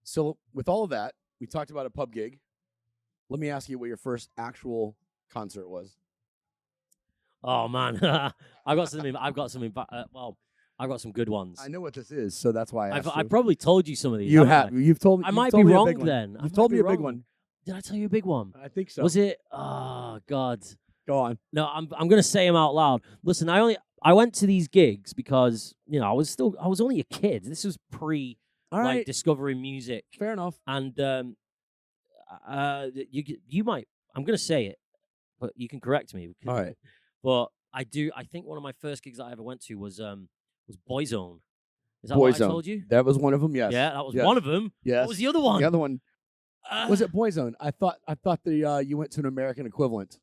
Speaker 1: So with all of that, we talked about a pub gig. Let me ask you what your first actual concert was.
Speaker 2: Oh man, I've got something. I've got some good ones.
Speaker 1: I know what this is, so that's why
Speaker 2: I probably told you some of these.
Speaker 1: You have. You've told me.
Speaker 2: I might be wrong then.
Speaker 1: You've told me a big one.
Speaker 2: Did I tell you a big one?
Speaker 1: I think so.
Speaker 2: Was it? Oh God.
Speaker 1: Go on.
Speaker 2: No, I'm gonna say them out loud. Listen, I went to these gigs because I was only a kid. This was pre discovering music.
Speaker 1: Fair enough.
Speaker 2: And you might. I'm gonna say it, but you can correct me.
Speaker 1: All right.
Speaker 2: But I think one of my first gigs that I ever went to was Boyzone. Is that what I told you?
Speaker 1: That was one of them. Yes.
Speaker 2: Yeah, that was one of them.
Speaker 1: Yes.
Speaker 2: What was the other one?
Speaker 1: The other one was it Boyzone? I thought you went to an American equivalent.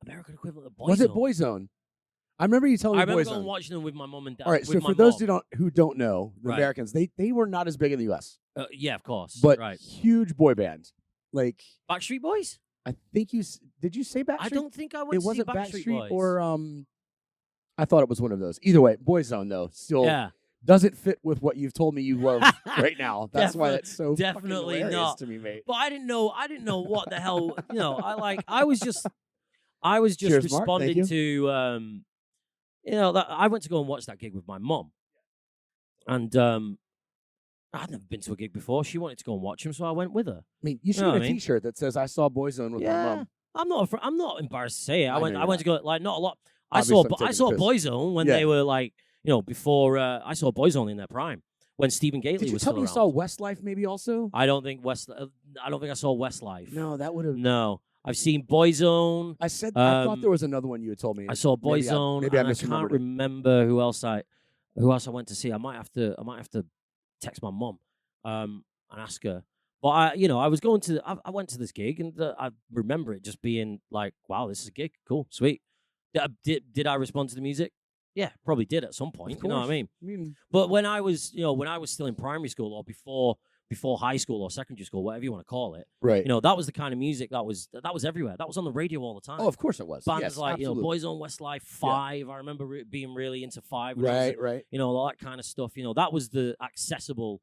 Speaker 2: American equivalent of Boyzone.
Speaker 1: Was it Boyzone? I remember you telling me Boyzone.
Speaker 2: I remember going watching them with my mom and dad.
Speaker 1: All right, so for those who don't know, the Americans, they were not as big in the U.S.
Speaker 2: Yeah, of course.
Speaker 1: But
Speaker 2: right.
Speaker 1: Huge boy band. Like
Speaker 2: Backstreet Boys?
Speaker 1: I think did you say Backstreet?
Speaker 2: I don't think I went to see Backstreet Boys.
Speaker 1: Or I thought it was one of those. Either way, Boyzone though still doesn't fit with what you've told me you love right now. That's why it's so
Speaker 2: definitely
Speaker 1: fucking hilarious
Speaker 2: not
Speaker 1: to me, mate.
Speaker 2: But I didn't know what the hell. I was just
Speaker 1: Cheers,
Speaker 2: responding to that I went to go and watch that gig with my mom, and I'd never been to a gig before. She wanted to go and watch him, so I went with her.
Speaker 1: I mean, you should get a T-shirt that says "I saw Boyzone with my mom."
Speaker 2: I'm not embarrassed to say it. I went to go not a lot.
Speaker 1: Obviously,
Speaker 2: I saw Boyzone when they were before I saw Boyzone in their prime when Stephen Gately was still around.
Speaker 1: Did you tell me you saw Westlife maybe also?
Speaker 2: I don't think I saw Westlife.
Speaker 1: No, that would have.
Speaker 2: No, I've seen Boyzone.
Speaker 1: I thought there was another one you had told me.
Speaker 2: I saw Boyzone.
Speaker 1: Maybe I
Speaker 2: can't remember who else I went to see. I might have to text my mom and ask her. But I was going to. I went to this gig and I remember it just being like, wow, this is a gig. Cool, sweet. Did I respond to the music? Yeah, probably did at some point. You know what I mean? But when I was still in primary school or before high school or secondary school, whatever you want to call it,
Speaker 1: right?
Speaker 2: That was the kind of music that was everywhere. That was on the radio all the time.
Speaker 1: Oh, of course it was.
Speaker 2: Bands like Boyzone, Westlife, Five. I remember being really into Five. Right. All that kind of stuff. That was the accessible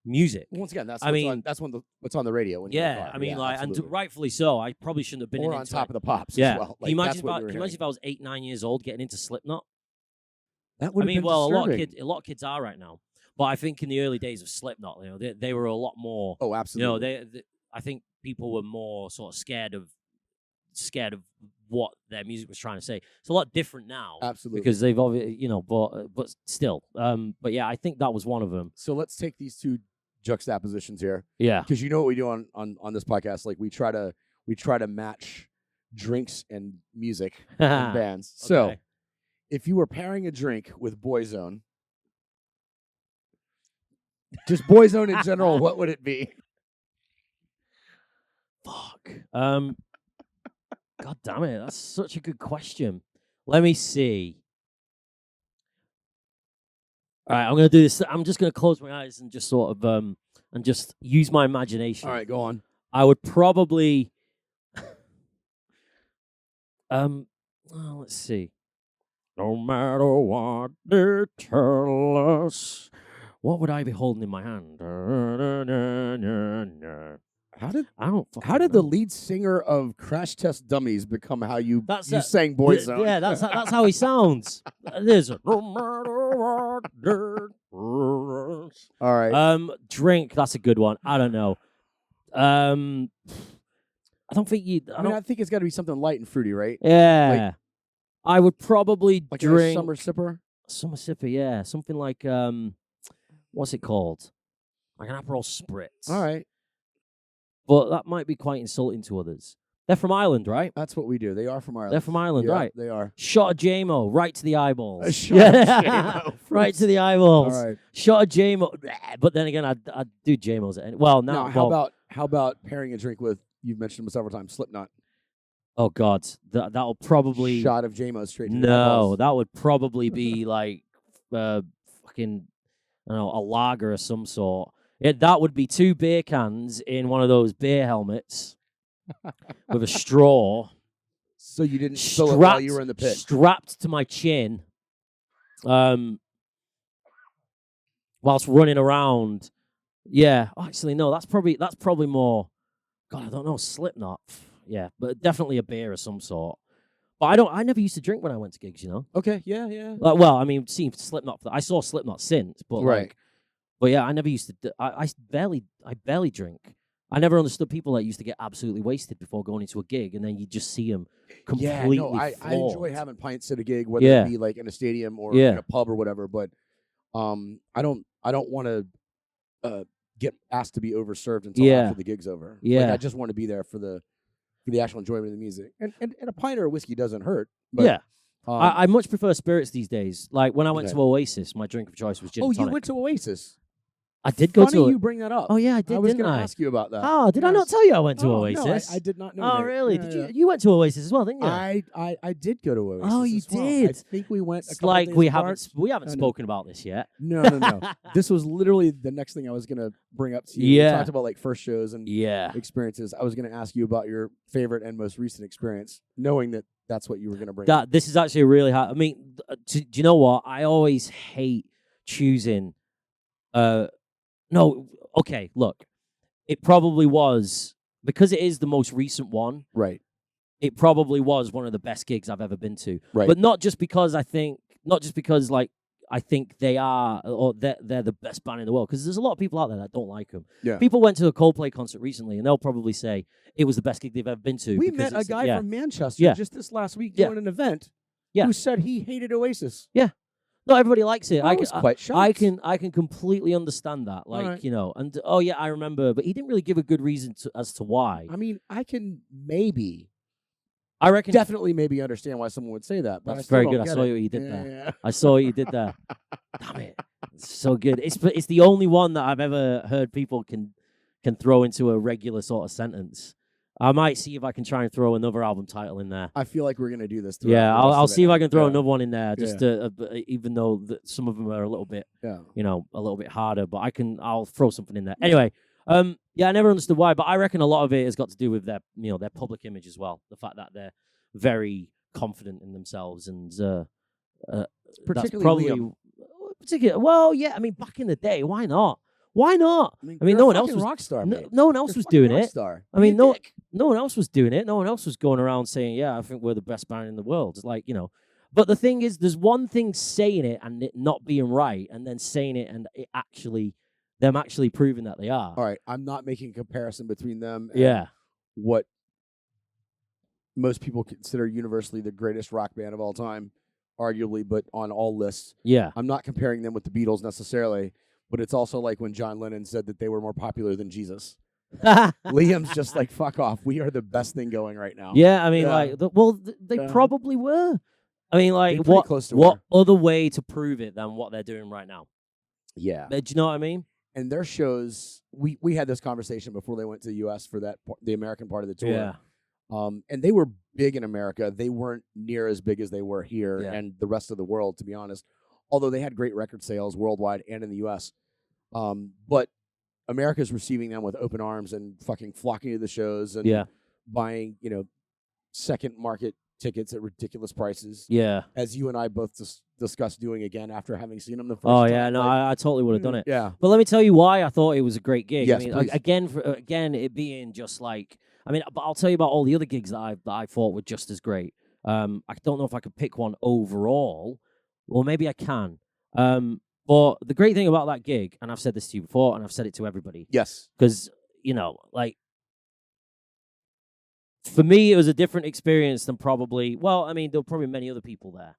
Speaker 2: music.
Speaker 1: Once again, that's what's on the radio. When you're in the car.
Speaker 2: And rightfully so. I probably shouldn't have been
Speaker 1: on top of the pops.
Speaker 2: Yeah.
Speaker 1: As well.
Speaker 2: Can you imagine if I was 8, 9 years old getting into Slipknot?
Speaker 1: That would have been disturbing.
Speaker 2: a lot of kids are right now. But I think in the early days of Slipknot, they were a lot more.
Speaker 1: Oh, absolutely.
Speaker 2: I think people were more sort of scared of what their music was trying to say. It's a lot different now,
Speaker 1: absolutely,
Speaker 2: because they've obviously, but still, but yeah, I think that was one of them.
Speaker 1: So let's take these two juxtapositions here.
Speaker 2: Yeah,
Speaker 1: because you know what we do on this podcast, like we try to match drinks and music and bands.
Speaker 2: Okay.
Speaker 1: So if you were pairing a drink with Boyzone. Just Boyzone in general, what would it be?
Speaker 2: Fuck. God damn it, that's such a good question. Let me see. All right, I'm gonna do this. I'm just gonna close my eyes and just sort of and just use my imagination.
Speaker 1: All right, go on.
Speaker 2: I would probably let's see. No matter what they tell us. What would I be holding in my hand?
Speaker 1: How did the lead singer of Crash Test Dummies become how you sang Boyzone?
Speaker 2: Yeah, that's how he sounds. There's a no matter what
Speaker 1: all right.
Speaker 2: Drink. That's a good one. I don't know. I don't think you.
Speaker 1: I think it's got to be something light and fruity, right?
Speaker 2: Yeah. I would probably
Speaker 1: like
Speaker 2: drink
Speaker 1: a summer sipper.
Speaker 2: Summer sipper, yeah, something like what's it called? Like an Aperol Spritz.
Speaker 1: All right.
Speaker 2: But that might be quite insulting to others. They're from Ireland, right?
Speaker 1: That's what we do. They are from Ireland.
Speaker 2: They're from Ireland, right?
Speaker 1: They are.
Speaker 2: Shot of JMO, right to the eyeballs.
Speaker 1: A shot of JMO.
Speaker 2: Right to the eyeballs.
Speaker 1: All right.
Speaker 2: Shot of JMO. But then again, I'd do JMOs. Well, now.
Speaker 1: How about pairing a drink with, you've mentioned them several times, Slipknot?
Speaker 2: Oh, God. That'll probably...
Speaker 1: Shot of JMO straight to the eyeballs.
Speaker 2: No, that would probably be like fucking... I don't know, a lager of some sort. That would be 2 beer cans in one of those beer helmets with a straw.
Speaker 1: So you didn't spill it while you were in the pit.
Speaker 2: Strapped to my chin, whilst running around. Yeah, actually, no, that's probably more. God, I don't know, Slipknot. Yeah, but definitely a beer of some sort. But I never used to drink when I went to gigs, you know.
Speaker 1: Okay, yeah.
Speaker 2: Like, well, I mean, seeing Slipknot, I saw Slipknot since, but
Speaker 1: Right.
Speaker 2: but yeah, I never used to. I barely drink. I never understood people that used to get absolutely wasted before going into a gig, and then you just see them completely.
Speaker 1: Yeah, no, I enjoy
Speaker 2: flawed.
Speaker 1: having pints at a gig, whether it be like in a stadium or in a pub or whatever. But I don't want to get asked to be overserved until after the gig's over.
Speaker 2: Yeah,
Speaker 1: like, I just want to be there for the actual enjoyment of the music, and a pint or a whiskey doesn't hurt. But,
Speaker 2: I much prefer spirits these days. Like when I went to Oasis, my drink of choice was gin tonic.
Speaker 1: Oh, you went to Oasis?
Speaker 2: I did go to.
Speaker 1: Funny you bring that up.
Speaker 2: Oh yeah, I did.
Speaker 1: I was
Speaker 2: going to
Speaker 1: ask you about that.
Speaker 2: Oh, did I not tell you I went to Oasis?
Speaker 1: No, I did not know.
Speaker 2: Oh
Speaker 1: that.
Speaker 2: really?
Speaker 1: Yeah,
Speaker 2: Did you went to Oasis as well, didn't you?
Speaker 1: I did go to Oasis.
Speaker 2: Oh, you
Speaker 1: as well.
Speaker 2: did.
Speaker 1: I think we went.
Speaker 2: It's like we haven't spoken about this yet.
Speaker 1: No. This was literally the next thing I was gonna bring up to you.
Speaker 2: Yeah.
Speaker 1: We talked about like first shows and experiences. I was gonna ask you about your favorite and most recent experience, knowing that that's what you were gonna bring up.
Speaker 2: This is actually really hard. I mean, do you know what? I always hate choosing. No. Okay, look, it probably was, because it is the most recent one.
Speaker 1: Right.
Speaker 2: It probably was one of the best gigs I've ever been to.
Speaker 1: Right.
Speaker 2: But not just because like I think they are, or they're the best band in the world, because there's a lot of people out there that don't like them.
Speaker 1: Yeah.
Speaker 2: People went to a Coldplay concert recently, and they'll probably say it was the best gig they've ever been to.
Speaker 1: We met a guy from Manchester just this last week doing an event who said he hated Oasis.
Speaker 2: Yeah. Not everybody likes it.
Speaker 1: I was quite shocked.
Speaker 2: I can completely understand that. Like, you know, and I remember, but he didn't really give a good reason as to why.
Speaker 1: I mean, I can definitely maybe understand why someone would say that. But
Speaker 2: that's very good. I saw what you did there.
Speaker 1: Yeah.
Speaker 2: I saw what you did there. Damn it. It's so good. It's the only one that I've ever heard people can throw into a regular sort of sentence. I might see if I can try and throw another album title in there.
Speaker 1: I feel like we're gonna do this.
Speaker 2: I'll see if I can throw another one in there. Just even though some of them are a little bit, a little bit harder, but I'll throw something in there. Anyway, I never understood why, but I reckon a lot of it has got to do with their public image as well. The fact that they're very confident in themselves, and
Speaker 1: particularly
Speaker 2: well, yeah. I mean, back in the day, why not? Why not?
Speaker 1: I mean, no one else was
Speaker 2: rock star. No one else was doing it. I mean, no one else was doing it. No one else was going around saying, "Yeah, I think we're the best band in the world." It's like, But the thing is, there's one thing saying it and it not being right, and then saying it and them actually proving that they are.
Speaker 1: All right, I'm not making a comparison between them and what most people consider universally the greatest rock band of all time, arguably, but on all lists.
Speaker 2: Yeah.
Speaker 1: I'm not comparing them with the Beatles necessarily. But it's also like when John Lennon said that they were more popular than Jesus. Liam's just like, fuck off. We are the best thing going right now.
Speaker 2: Yeah, I mean, they probably were. I mean, like, what other way to prove it than what they're doing right now?
Speaker 1: Yeah.
Speaker 2: Do you know what I mean?
Speaker 1: And their shows, we had this conversation before they went to the U.S. for the American part of the tour.
Speaker 2: Yeah.
Speaker 1: And they were big in America. They weren't near as big as they were here and the rest of the world, to be honest. Although they had great record sales worldwide and in the U.S. But America's receiving them with open arms and fucking flocking to the shows and buying, second market tickets at ridiculous prices.
Speaker 2: Yeah.
Speaker 1: As you and I both discussed doing again after having seen them the first
Speaker 2: time.
Speaker 1: Oh, yeah.
Speaker 2: No, I totally would have done it.
Speaker 1: Yeah.
Speaker 2: But let me tell you why I thought it was a great gig.
Speaker 1: Yes,
Speaker 2: I mean,
Speaker 1: please.
Speaker 2: again, it being just like, but I'll tell you about all the other gigs that I thought were just as great. I don't know if I could pick one overall, or maybe I can. But the great thing about that gig, and I've said this to you before, and I've said it to everybody.
Speaker 1: Yes.
Speaker 2: Because, for me, it was a different experience than there were probably many other people there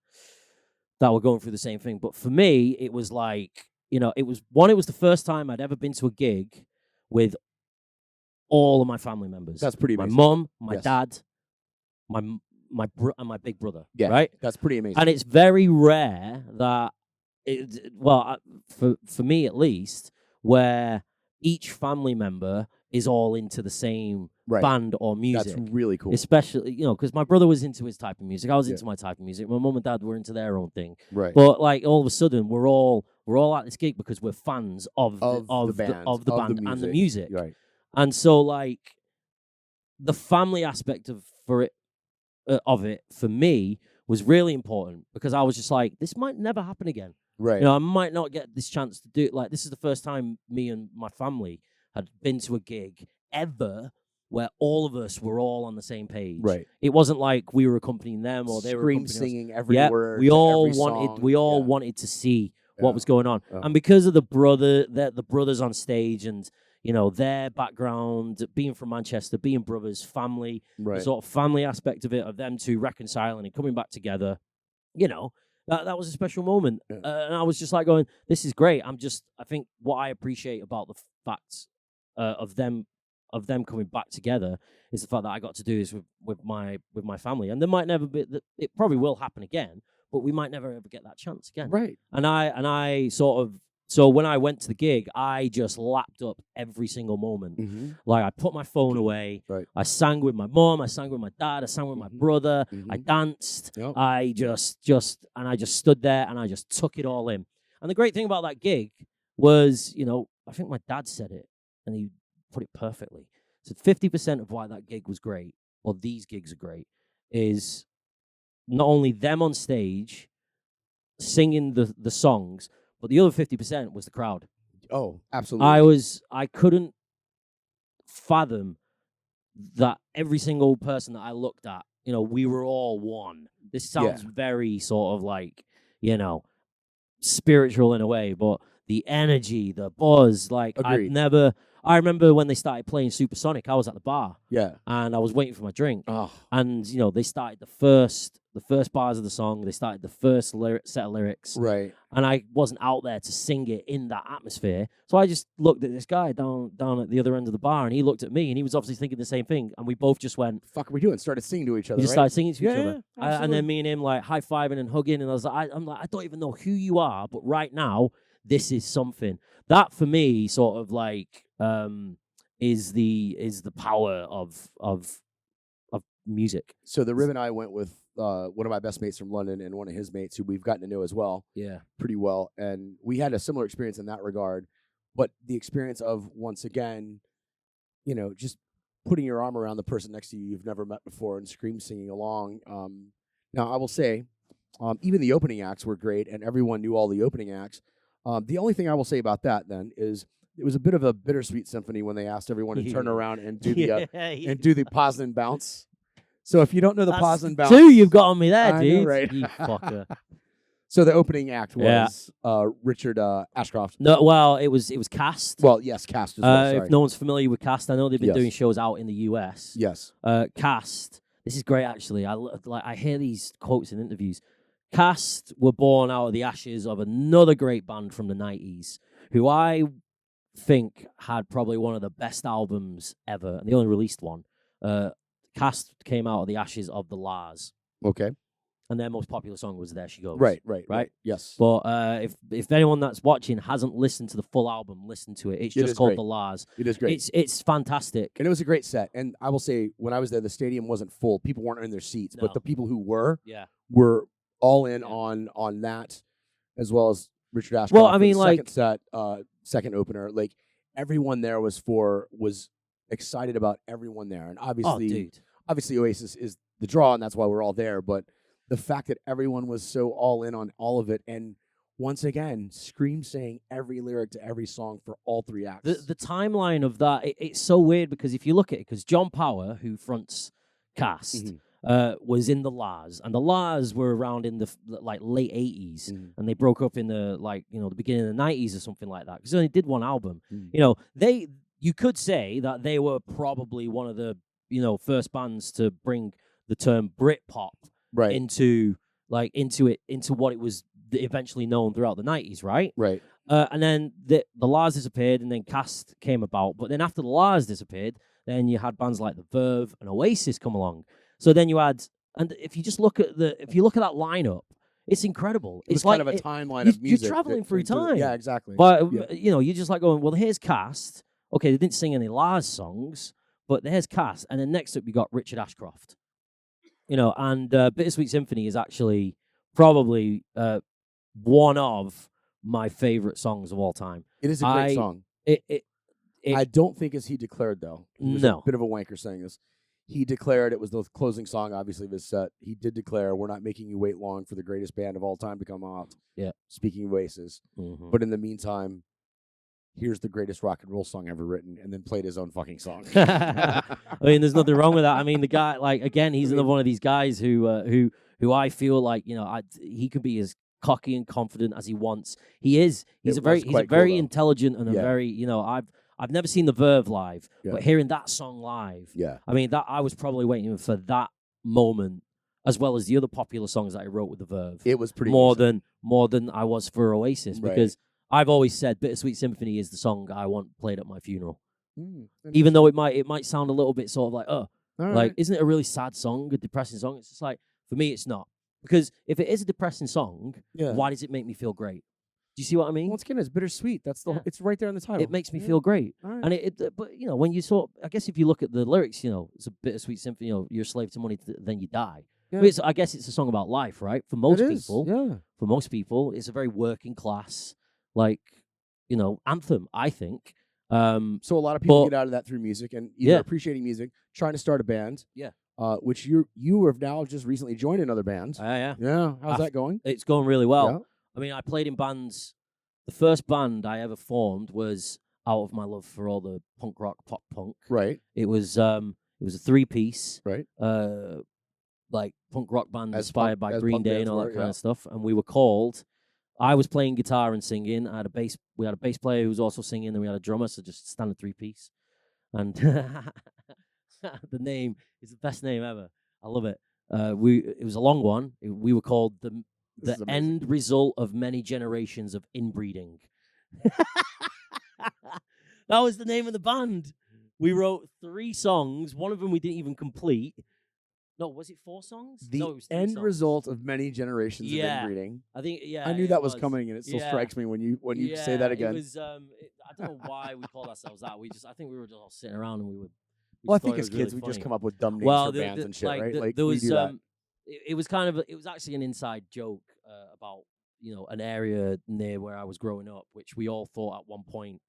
Speaker 2: that were going through the same thing. But for me, it was like, it was the first time I'd ever been to a gig with all of my family members.
Speaker 1: That's pretty amazing.
Speaker 2: My mum, my dad, and my big brother.
Speaker 1: Yeah.
Speaker 2: Right?
Speaker 1: That's pretty amazing.
Speaker 2: And it's very rare that, for me at least, where each family member is all into the same band or music.
Speaker 1: That's really cool.
Speaker 2: Especially, because my brother was into his type of music. I was into my type of music. My mum and dad were into their own thing.
Speaker 1: Right.
Speaker 2: But like all of a sudden, we're all at this gig because we're fans of the band and the music.
Speaker 1: Right.
Speaker 2: And so like the family aspect of it for me was really important, because I was just like, this might never happen again.
Speaker 1: Right.
Speaker 2: I might not get this chance to do it. Like, this is the first time me and my family had been to a gig ever where all of us were all on the same page.
Speaker 1: Right.
Speaker 2: It wasn't like we were accompanying them or they were
Speaker 1: Scream
Speaker 2: accompanying
Speaker 1: singing every
Speaker 2: us.
Speaker 1: word.
Speaker 2: We
Speaker 1: to
Speaker 2: all
Speaker 1: every
Speaker 2: wanted.
Speaker 1: song.
Speaker 2: We all wanted to see what was going on,
Speaker 1: Yeah.
Speaker 2: and because of the brothers on stage, and their background, being from Manchester, being brothers, family, the sort of family aspect of it, of them two reconciling and coming back together, that was a special moment, and I was just like going, "This is great." I think what I appreciate about the fact of them coming back together is the fact that I got to do this with my family, and there might never be. It probably will happen again, but we might never ever get that chance again.
Speaker 1: Right.
Speaker 2: And I sort of. So when I went to the gig, I just lapped up every single moment.
Speaker 1: Mm-hmm.
Speaker 2: Like I put my phone away.
Speaker 1: Right.
Speaker 2: I sang with my mom. I sang with my dad. I sang with my brother.
Speaker 1: Mm-hmm.
Speaker 2: I danced.
Speaker 1: Yep.
Speaker 2: I just stood there and I just took it all in. And the great thing about that gig was, I think my dad said it and he put it perfectly. So 50% of why that gig was great, or these gigs are great, is not only them on stage singing the songs, but the other 50% was the crowd.
Speaker 1: Oh, absolutely.
Speaker 2: I couldn't fathom that every single person that I looked at, we were all one. This sounds very sort of like, spiritual in a way, but the energy, the buzz, like
Speaker 1: Agreed.
Speaker 2: I remember when they started playing Supersonic, I was at the bar.
Speaker 1: Yeah.
Speaker 2: And I was waiting for my drink.
Speaker 1: Oh.
Speaker 2: And, they started the first bars of the song. They started the first set of lyrics.
Speaker 1: Right.
Speaker 2: And I wasn't out there to sing it in that atmosphere. So I just looked at this guy down at the other end of the bar, and he looked at me, and he was obviously thinking the same thing. And we both just went,
Speaker 1: "Fuck are we doing?" Started singing to each other.
Speaker 2: We just started singing to each other.
Speaker 1: Yeah,
Speaker 2: and then me and him like high-fiving and hugging. And I'm like, I don't even know who you are, but right now, this is something. That for me sort of like is the power of music.
Speaker 1: So the Rib and I went with one of my best mates from London and one of his mates who we've gotten to know as well.
Speaker 2: Yeah.
Speaker 1: Pretty well. And we had a similar experience in that regard. But the experience of, once again, just putting your arm around the person next to you you've never met before and scream singing along. Now, I will say, even the opening acts were great, and everyone knew all the opening acts. The only thing I will say about that, then, is it was a bit of a bittersweet symphony when they asked everyone to turn around and do the and do the pause and bounce. So if you don't know the pause and bounce,
Speaker 2: two you've got on me there, dude.
Speaker 1: Know, right?
Speaker 2: You fucker.
Speaker 1: So the opening act was Richard Ashcroft.
Speaker 2: No, well, it was Cast.
Speaker 1: Well, yes, Cast as well.
Speaker 2: If no one's familiar with Cast, I know they've been doing shows out in the US.
Speaker 1: Yes.
Speaker 2: Cast. This is great, actually. I hear these quotes in interviews. Cast were born out of the ashes of another great band from the 90s, who I think had probably one of the best albums ever, and they only released one. Cast came out of the ashes of the Lars.
Speaker 1: Okay.
Speaker 2: And their most popular song was There She Goes.
Speaker 1: Right. Yes.
Speaker 2: But if anyone that's watching hasn't listened to the full album, listen to it. It's just called
Speaker 1: great.
Speaker 2: The Lars.
Speaker 1: It is great.
Speaker 2: It's fantastic.
Speaker 1: And it was a great set. And I will say, when I was there, the stadium wasn't full. People weren't in their seats.
Speaker 2: No.
Speaker 1: But the people who were
Speaker 2: were
Speaker 1: all in on that, as well as Richard Ashcroft.
Speaker 2: Well, I mean,
Speaker 1: second set, second opener. Like, everyone there was excited about everyone there. And obviously Oasis is the draw, and that's why we're all there. But the fact that everyone was so all in on all of it, and once again, scream saying every lyric to every song for all three acts.
Speaker 2: The timeline of that, it's so weird, because if you look at it, because John Power, who fronts Cast, was in the Lars, and the Lars were around in the late 80s, and they broke up in the the beginning of the 90s or something like that, because they only did one album. You could say that they were probably one of the first bands to bring the term Britpop into what it was eventually known throughout the 90s, right?
Speaker 1: Right.
Speaker 2: And then the Lars disappeared, and then Cast came about. But then after the Lars disappeared, then you had bands like the Verve and Oasis come along. So then you had, and if you look at that lineup, it's incredible.
Speaker 1: It's kind of a timeline of music.
Speaker 2: You're traveling through time.
Speaker 1: Yeah, exactly.
Speaker 2: But you're just like going, well, here's Cast. Okay, they didn't sing any Lars songs, but there's Cast, and then next up you got Richard Ashcroft. And Bittersweet Symphony is actually probably one of my favorite songs of all time.
Speaker 1: It is a great song. I don't think as he declared, though. He was a bit of a wanker saying this. He declared, it was the closing song, obviously, of his set. He did declare, "We're not making you wait long for the greatest band of all time to come out."
Speaker 2: Yeah.
Speaker 1: Speaking of Oasis.
Speaker 2: Mm-hmm.
Speaker 1: But in the meantime, here's the greatest rock and roll song ever written, and then played his own fucking song.
Speaker 2: I mean, there's nothing wrong with that. I mean, the guy, like, again, he's another one of these guys who I feel like, he could be as cocky and confident as he wants. He is. He's a very intelligent and a very, I've never seen the Verve live, but hearing that song live, I mean, that I was probably waiting for that moment, as well as the other popular songs that I wrote with the Verve.
Speaker 1: It was pretty
Speaker 2: more than I was for Oasis, because I've always said Bittersweet Symphony is the song I want played at my funeral. Even though it might sound a little bit sort of like, isn't it a really sad song, a depressing song? It's just like, for me, it's not. Because if it is a depressing song, why does it make me feel great? Do you see what I mean?
Speaker 1: Once again, it's bittersweet. That's it's right there in the title.
Speaker 2: It makes me feel great. And but when you I guess if you look at the lyrics, it's a bittersweet symphony. You're a slave to money, then you die. Yeah. I guess it's a song about life, right? For most people, it's a very working class, anthem, I think.
Speaker 1: So a lot of people get out of that through music and either appreciating music, trying to start a band.
Speaker 2: Yeah.
Speaker 1: Which you have now just recently joined another band. Yeah. How's that going?
Speaker 2: It's going really well. Yeah. I mean, I played in bands. The first band I ever formed was out of my love for all the punk rock, pop punk.
Speaker 1: Right.
Speaker 2: It was a 3-piece.
Speaker 1: Right.
Speaker 2: Like punk rock band inspired by Green Day and all that kind of stuff. And we were called. I was playing guitar and singing. We had a bass player who was also singing, and we had a drummer, so just standard 3-piece. And the name is the best name ever. I love it. It was a long one. We were called the end result of many generations of inbreeding. That was the name of the band. We wrote 3 songs. One of them we didn't even complete. No, was it 4 songs?
Speaker 1: The end result of many generations of inbreeding.
Speaker 2: I think,
Speaker 1: I knew that was coming, and it still strikes me when you say that again.
Speaker 2: It was, I don't know why we called ourselves that. I think we were just all sitting around and we would.
Speaker 1: Well, I think as kids we just come up with dumb names for bands and shit, right?
Speaker 2: There was it was it was actually an inside joke about an area near where I was growing up, which we all thought at one point,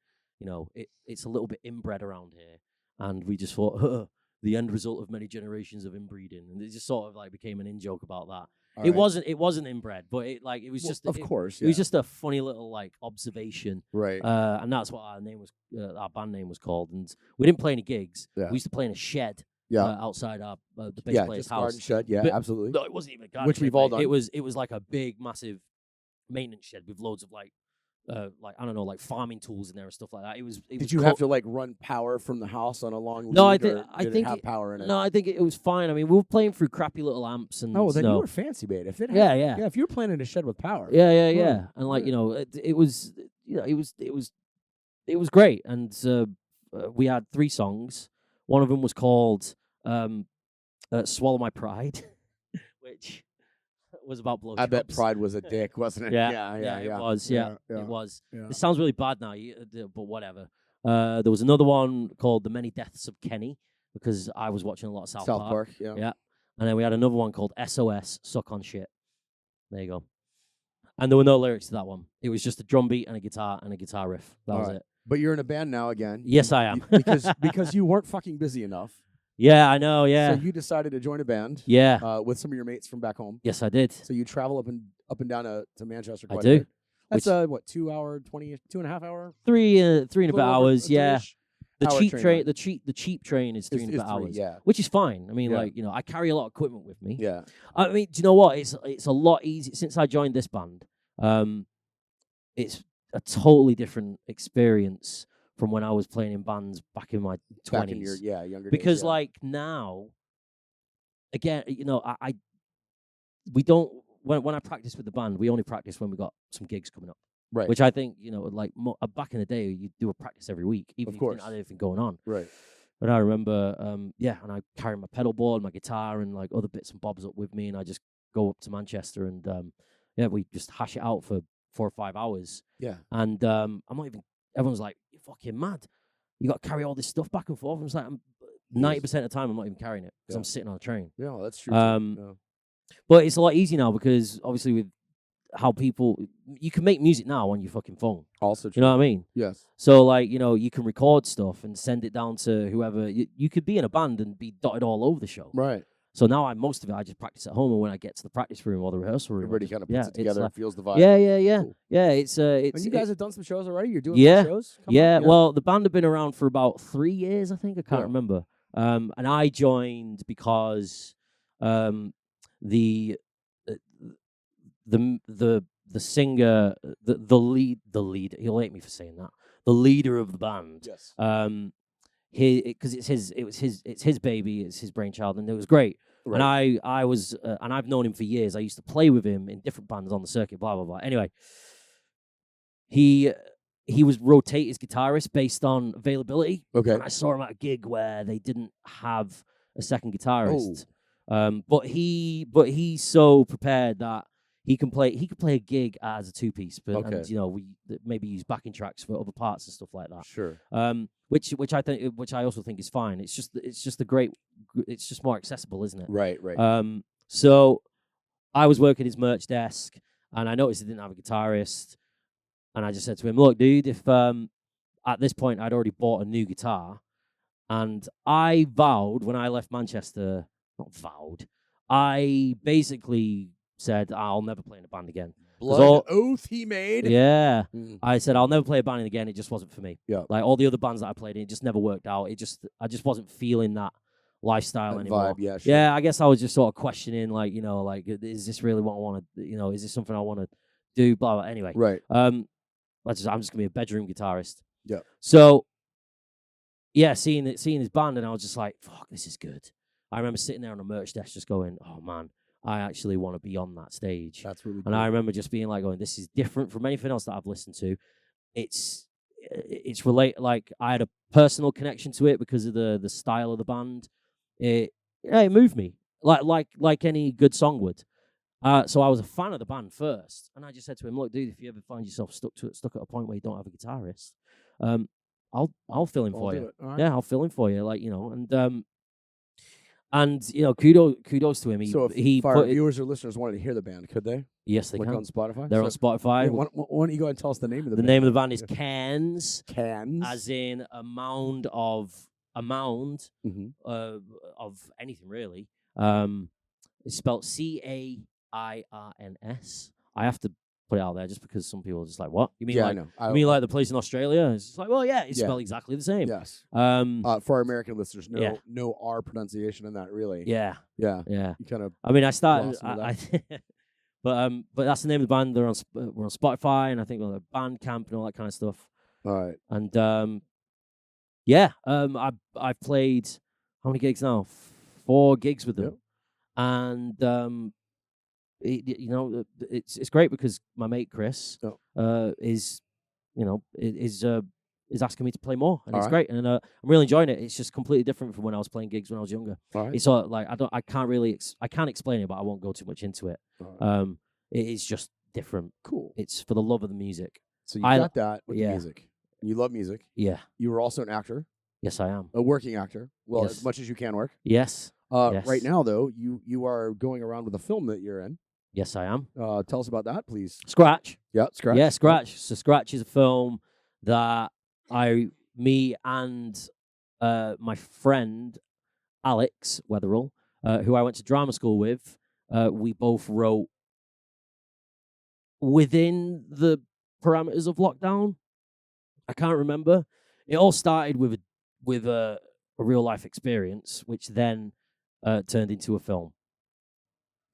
Speaker 2: it's a little bit inbred around here, and we just thought the end result of many generations of inbreeding, and it just sort of became an in joke about that. It wasn't inbred, but it was just
Speaker 1: of course
Speaker 2: it was just a funny little observation,
Speaker 1: right?
Speaker 2: And that's what our name was, our band name was called. And we didn't play any gigs. We used to play in a shed, outside our the bass player's house.
Speaker 1: Garden shed, absolutely.
Speaker 2: No, it wasn't even a garden
Speaker 1: which
Speaker 2: shed,
Speaker 1: we've all done.
Speaker 2: It was like a big, massive maintenance shed with loads of I don't know, farming tools in there and stuff like that.
Speaker 1: Did you have to run power from the house on a long lead?
Speaker 2: No, I
Speaker 1: think
Speaker 2: it
Speaker 1: have power in it.
Speaker 2: No, I think it was fine. I mean, we were playing through crappy little amps and.
Speaker 1: Oh, then you were fancy, mate. If it if you were playing in a shed with power.
Speaker 2: Yeah, and it was great, and we had 3 songs. One of them was called "Swallow My Pride," which was about blowjobs.
Speaker 1: I bet Pride was a dick, wasn't it?
Speaker 2: Yeah, it was. Yeah, it was. Yeah. It sounds really bad now, but whatever. There was another one called "The Many Deaths of Kenny," because I was watching a lot of South Park. Yeah. And then we had another one called "SOS Suck on Shit." There you go. And there were no lyrics to that one. It was just a drum beat and a guitar riff. That was it.
Speaker 1: But you're in a band now again.
Speaker 2: Yes, I am.
Speaker 1: because you weren't fucking busy enough.
Speaker 2: Yeah, I know, yeah.
Speaker 1: So you decided to join a band.
Speaker 2: Yeah.
Speaker 1: With some of your mates from back home.
Speaker 2: Yes, I did.
Speaker 1: So you travel up and down to Manchester quite
Speaker 2: a
Speaker 1: bit. That's 2.5 hour?
Speaker 2: 3 and a bit hours, yeah. The cheap train is 3 and a bit hours.
Speaker 1: Yeah.
Speaker 2: Which is fine. I mean, I carry a lot of equipment with me.
Speaker 1: Yeah.
Speaker 2: I mean, do you know what? It's a lot easier since I joined this band. It's a totally different experience from when I was playing in bands back in my 20s.
Speaker 1: Back in your younger days.
Speaker 2: Because now, again, we don't, when I practice with the band, we only practice when we got some gigs coming up.
Speaker 1: Right.
Speaker 2: Which I think, back in the day, you do a practice every week, even
Speaker 1: if
Speaker 2: if you didn't have anything going on.
Speaker 1: Right.
Speaker 2: But I remember, and I carry my pedal board, my guitar, and other bits and bobs up with me, and I just go up to Manchester, and we just hash it out for 4 or 5 hours.
Speaker 1: Yeah.
Speaker 2: And I'm not even. Everyone's like, "You're fucking mad! You got to carry all this stuff back and forth." And it's like, 90% of the time, I'm not even carrying it because I'm sitting on a train.
Speaker 1: Yeah, that's true.
Speaker 2: But it's a lot easier now because obviously with how you can make music now on your fucking phone.
Speaker 1: Also true.
Speaker 2: You know what I mean?
Speaker 1: Yes.
Speaker 2: So you can record stuff and send it down to whoever. You could be in a band and be dotted all over the show.
Speaker 1: Right.
Speaker 2: So now most of it I just practice at home, and when I get to the practice room or the rehearsal room,
Speaker 1: everybody kind of puts it together and feels the vibe.
Speaker 2: Yeah.
Speaker 1: Cool.
Speaker 2: Yeah, it's
Speaker 1: And you guys have done some shows already? You're doing
Speaker 2: some
Speaker 1: shows?
Speaker 2: Yeah, well, the band have been around for about 3 years, I think. I can't remember. And I joined because the singer, the leader, he'll hate me for saying that, the leader of the band,
Speaker 1: yes,
Speaker 2: because it's his baby, it's his brainchild, and it was great. Right. And I was, and I've known him for years. I used to play with him in different bands on the circuit, blah blah blah. Anyway, he was rotate his guitarist based on availability. Okay. And I saw him at a gig where they didn't have a second guitarist. But he's so prepared that he can play a gig as a 2-piece, but and, we maybe use backing tracks for other parts and stuff like that.
Speaker 1: Sure.
Speaker 2: Which I also think is fine. It's just it's just more accessible, isn't it?
Speaker 1: Right.
Speaker 2: So I was working his merch desk, and I noticed he didn't have a guitarist, and I just said to him, "Look, dude, if at this point I'd already bought a new guitar, and I vowed when I left Manchester, not vowed, I basically said I'll never play in a band again.
Speaker 1: Blood oath he made.
Speaker 2: Yeah, I said I'll never play a band again. It just wasn't for me.
Speaker 1: Yeah,
Speaker 2: like all the other bands that I played in, it just never worked out. I just wasn't feeling that lifestyle anymore.
Speaker 1: Vibe, yeah, sure.
Speaker 2: Yeah, I guess I was just sort of questioning, like, is this really what I want to, is this something I want to do? Blah blah. Anyway,
Speaker 1: right.
Speaker 2: I'm just gonna be a bedroom guitarist.
Speaker 1: Yeah.
Speaker 2: So, yeah, seeing his band, and I was just like, fuck, this is good. I remember sitting there on a merch desk, just going, oh man, I actually want to be on that stage.
Speaker 1: That's really cool.
Speaker 2: And I remember just being like, going, this is different from anything else that I've listened to. It's like I had a personal connection to it because of the style of the band. It moved me like any good song would. So I was a fan of the band first, and I just said to him, look, dude, if you ever find yourself stuck at a point where you don't have a guitarist, I'll fill in for you. Right. Yeah, I'll fill in for you, and kudos to him.
Speaker 1: So if our viewers or listeners wanted to hear the band, could they?
Speaker 2: Yes, they
Speaker 1: can.
Speaker 2: On
Speaker 1: Spotify?
Speaker 2: They're on Spotify.
Speaker 1: Yeah, why don't you go ahead and tell us the name of the band?
Speaker 2: The name of the band is Cans.
Speaker 1: Cans.
Speaker 2: As in a mound of anything, really. It's spelled Cairns. I have to put it out there just because some people are just like, what? You mean like the place in Australia? It's just like, well, yeah, it's spelled exactly the same.
Speaker 1: Yes. For our American listeners, no R pronunciation in that, really.
Speaker 2: Yeah.
Speaker 1: You kind of.
Speaker 2: I mean, I started. But that's the name of the band. We're on Spotify, and I think we're on Bandcamp and all that kind of stuff.
Speaker 1: All right.
Speaker 2: And I've played how many gigs now? 4 gigs with them. Yep. And it's great because my mate Chris is asking me to play more, and it's great, and I'm really enjoying it. It's just completely different from when I was playing gigs when I was younger. Right. It's like I can't explain it, but I won't go too much into it. Right. It is just different.
Speaker 1: Cool.
Speaker 2: It's for the love of the music.
Speaker 1: So you got that with the music. You love music.
Speaker 2: Yeah.
Speaker 1: You were also an actor.
Speaker 2: Yes, I am.
Speaker 1: A working actor. Well,
Speaker 2: yes.
Speaker 1: As much as you can work.
Speaker 2: Yes. Yes.
Speaker 1: Right now, though, you are going around with a film that you're in.
Speaker 2: Yes, I am.
Speaker 1: Tell us about that, please.
Speaker 2: Scratch.
Speaker 1: Yeah, Scratch.
Speaker 2: Yeah, Scratch. So Scratch is a film that me and my friend Alex Wetherall, who I went to drama school with, we both wrote within the parameters of lockdown. I can't remember. It all started with a real life experience, which then turned into a film.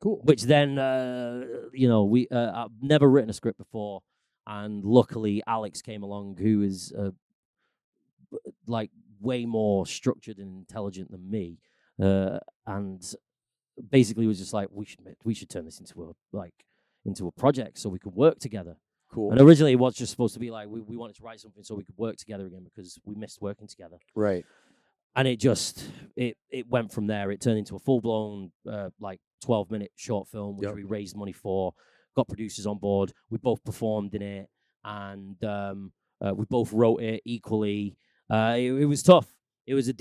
Speaker 1: Cool.
Speaker 2: Which then, I've never written a script before, and luckily Alex came along, who is like way more structured and intelligent than me, and basically was just like, we should turn this into a project so we could work together.
Speaker 1: Cool.
Speaker 2: And originally it was just supposed to be like we wanted to write something so we could work together again because we missed working together.
Speaker 1: Right.
Speaker 2: And it just it went from there. It turned into a full blown 12-minute short film, which we raised money for, got producers on board. We both performed in it, and we both wrote it equally. It was tough. It was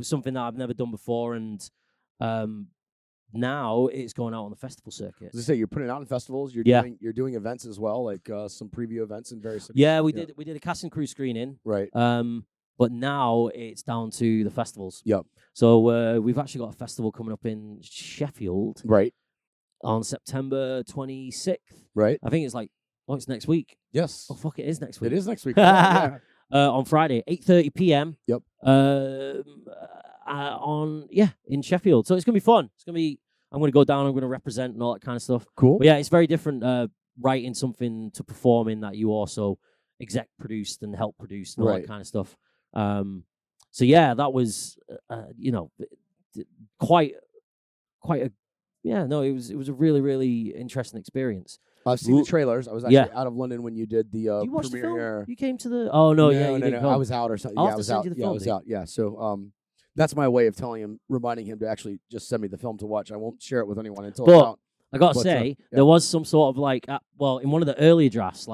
Speaker 2: something that I've never done before, and now it's going out on the festival circuit.
Speaker 1: As I say, you're putting it out in festivals. You're doing events as well, like some preview events and various.
Speaker 2: Yeah, we did a cast and crew screening.
Speaker 1: Right.
Speaker 2: But now it's down to the festivals.
Speaker 1: Yep.
Speaker 2: So we've actually got a festival coming up in Sheffield.
Speaker 1: Right.
Speaker 2: On September 26th.
Speaker 1: Right.
Speaker 2: I think it's it's next week.
Speaker 1: Yes.
Speaker 2: Oh, fuck, it is next week.
Speaker 1: It is next week. Yeah.
Speaker 2: On Friday, 8:30 p.m.
Speaker 1: Yep.
Speaker 2: In Sheffield. So it's going to be fun. I'm going to go down, I'm going to represent and all that kind of stuff.
Speaker 1: Cool.
Speaker 2: But yeah, it's very different writing something to perform in that you also exec produced and help produced and all that kind of stuff. So yeah, that was, quite a, it was a really, really interesting experience.
Speaker 1: I've seen the trailers. I was actually out of London when you did the
Speaker 2: you watched
Speaker 1: premiere.
Speaker 2: The film? You came to the... Oh, no, you didn't come.
Speaker 1: I was out or something. I was out. I was out. Yeah, so that's my way of reminding him to actually just send me the film to watch. I won't share it with anyone until it's out.
Speaker 2: I got to say, there was some sort of in one of the earlier drafts,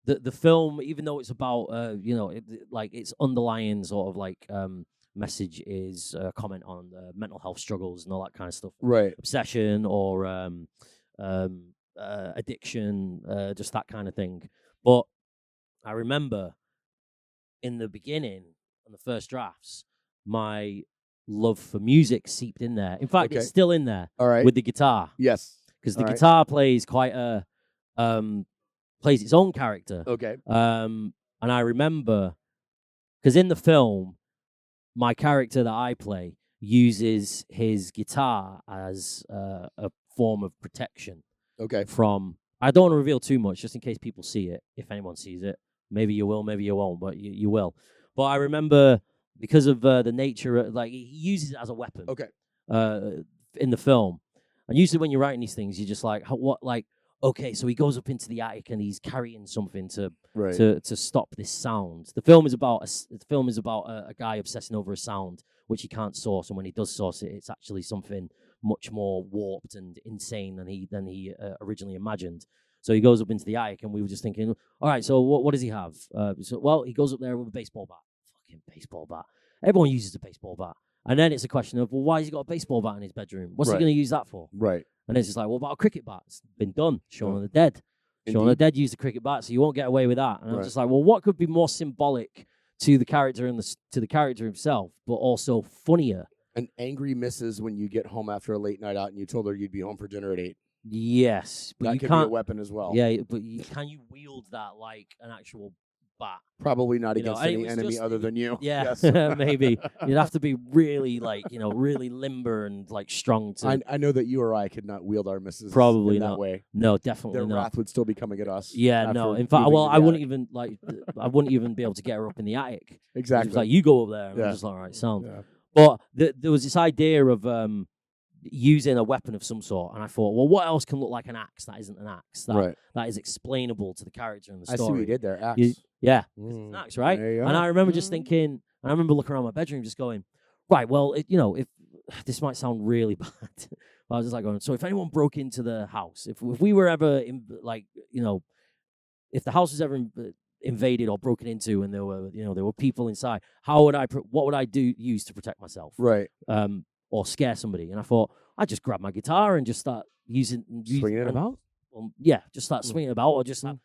Speaker 2: the film, even though it's about, its underlying sort of message is a comment on mental health struggles and all that kind of stuff.
Speaker 1: Right.
Speaker 2: Obsession or addiction, just that kind of thing. But I remember in the beginning, on the first drafts, my love for music seeped in there. In fact, it's still in there.
Speaker 1: All right.
Speaker 2: With the guitar.
Speaker 1: Yes.
Speaker 2: Because the guitar plays quite plays its own character.
Speaker 1: Okay.
Speaker 2: And I remember, because in the film, my character that I play uses his guitar as a form of protection.
Speaker 1: Okay.
Speaker 2: From, I don't want to reveal too much, just in case people see it. If anyone sees it, maybe you will, maybe you won't, but you will. But I remember, because of the nature, he uses it as a weapon.
Speaker 1: Okay.
Speaker 2: In the film, and usually when you're writing these things, you're just okay, so he goes up into the attic and he's carrying something to stop this sound. The film is about a guy obsessing over a sound which he can't source, and when he does source it, it's actually something much more warped and insane than he originally imagined. So he goes up into the attic, and we were just thinking, all right, so what does he have? He goes up there with a baseball bat. Fucking baseball bat. Everyone uses a baseball bat. And then it's a question of, well, why has he got a baseball bat in his bedroom? What's he going to use that for?
Speaker 1: Right.
Speaker 2: And it's just what about a cricket bat? It's been done. Shaun of the Dead. Shaun of the Dead used a cricket bat, so you won't get away with that. And I'm just what could be more symbolic to the character and to the character himself, but also funnier?
Speaker 1: An angry missus when you get home after a late night out and you told her you'd be home for dinner at 8.
Speaker 2: Yes. But
Speaker 1: that could be a weapon as well.
Speaker 2: Yeah, but can you wield that like an actual bat?
Speaker 1: Probably not against any enemy other than you.
Speaker 2: Yeah, yes. Maybe. You'd have to be really really limber and strong to...
Speaker 1: I know that you or I could not wield our misses
Speaker 2: probably
Speaker 1: in
Speaker 2: not.
Speaker 1: that way.
Speaker 2: No, definitely
Speaker 1: Their
Speaker 2: not.
Speaker 1: wrath would still be coming at us.
Speaker 2: Yeah, no. In fact, I wouldn't even I wouldn't even be able to get her up in the attic.
Speaker 1: Exactly.
Speaker 2: It's you go up there. And I'm just all right, sound. Yeah. But there was this idea of using a weapon of some sort, and I thought, well, what else can look like an axe that isn't an axe? That is explainable to the character and the story.
Speaker 1: I see what you did there, axe.
Speaker 2: It's an axe, right? And I remember just thinking, and I remember looking around my bedroom just going, right, well, if this might sound really bad, but I was just going, so if anyone broke into the house, if we were ever, if the house was ever invaded or broken into and there were people inside, what would I use to protect myself?
Speaker 1: Right.
Speaker 2: Or scare somebody. And I thought, I'd just grab my guitar and just start
Speaker 1: swinging it about?
Speaker 2: Just start swinging it about, or just have something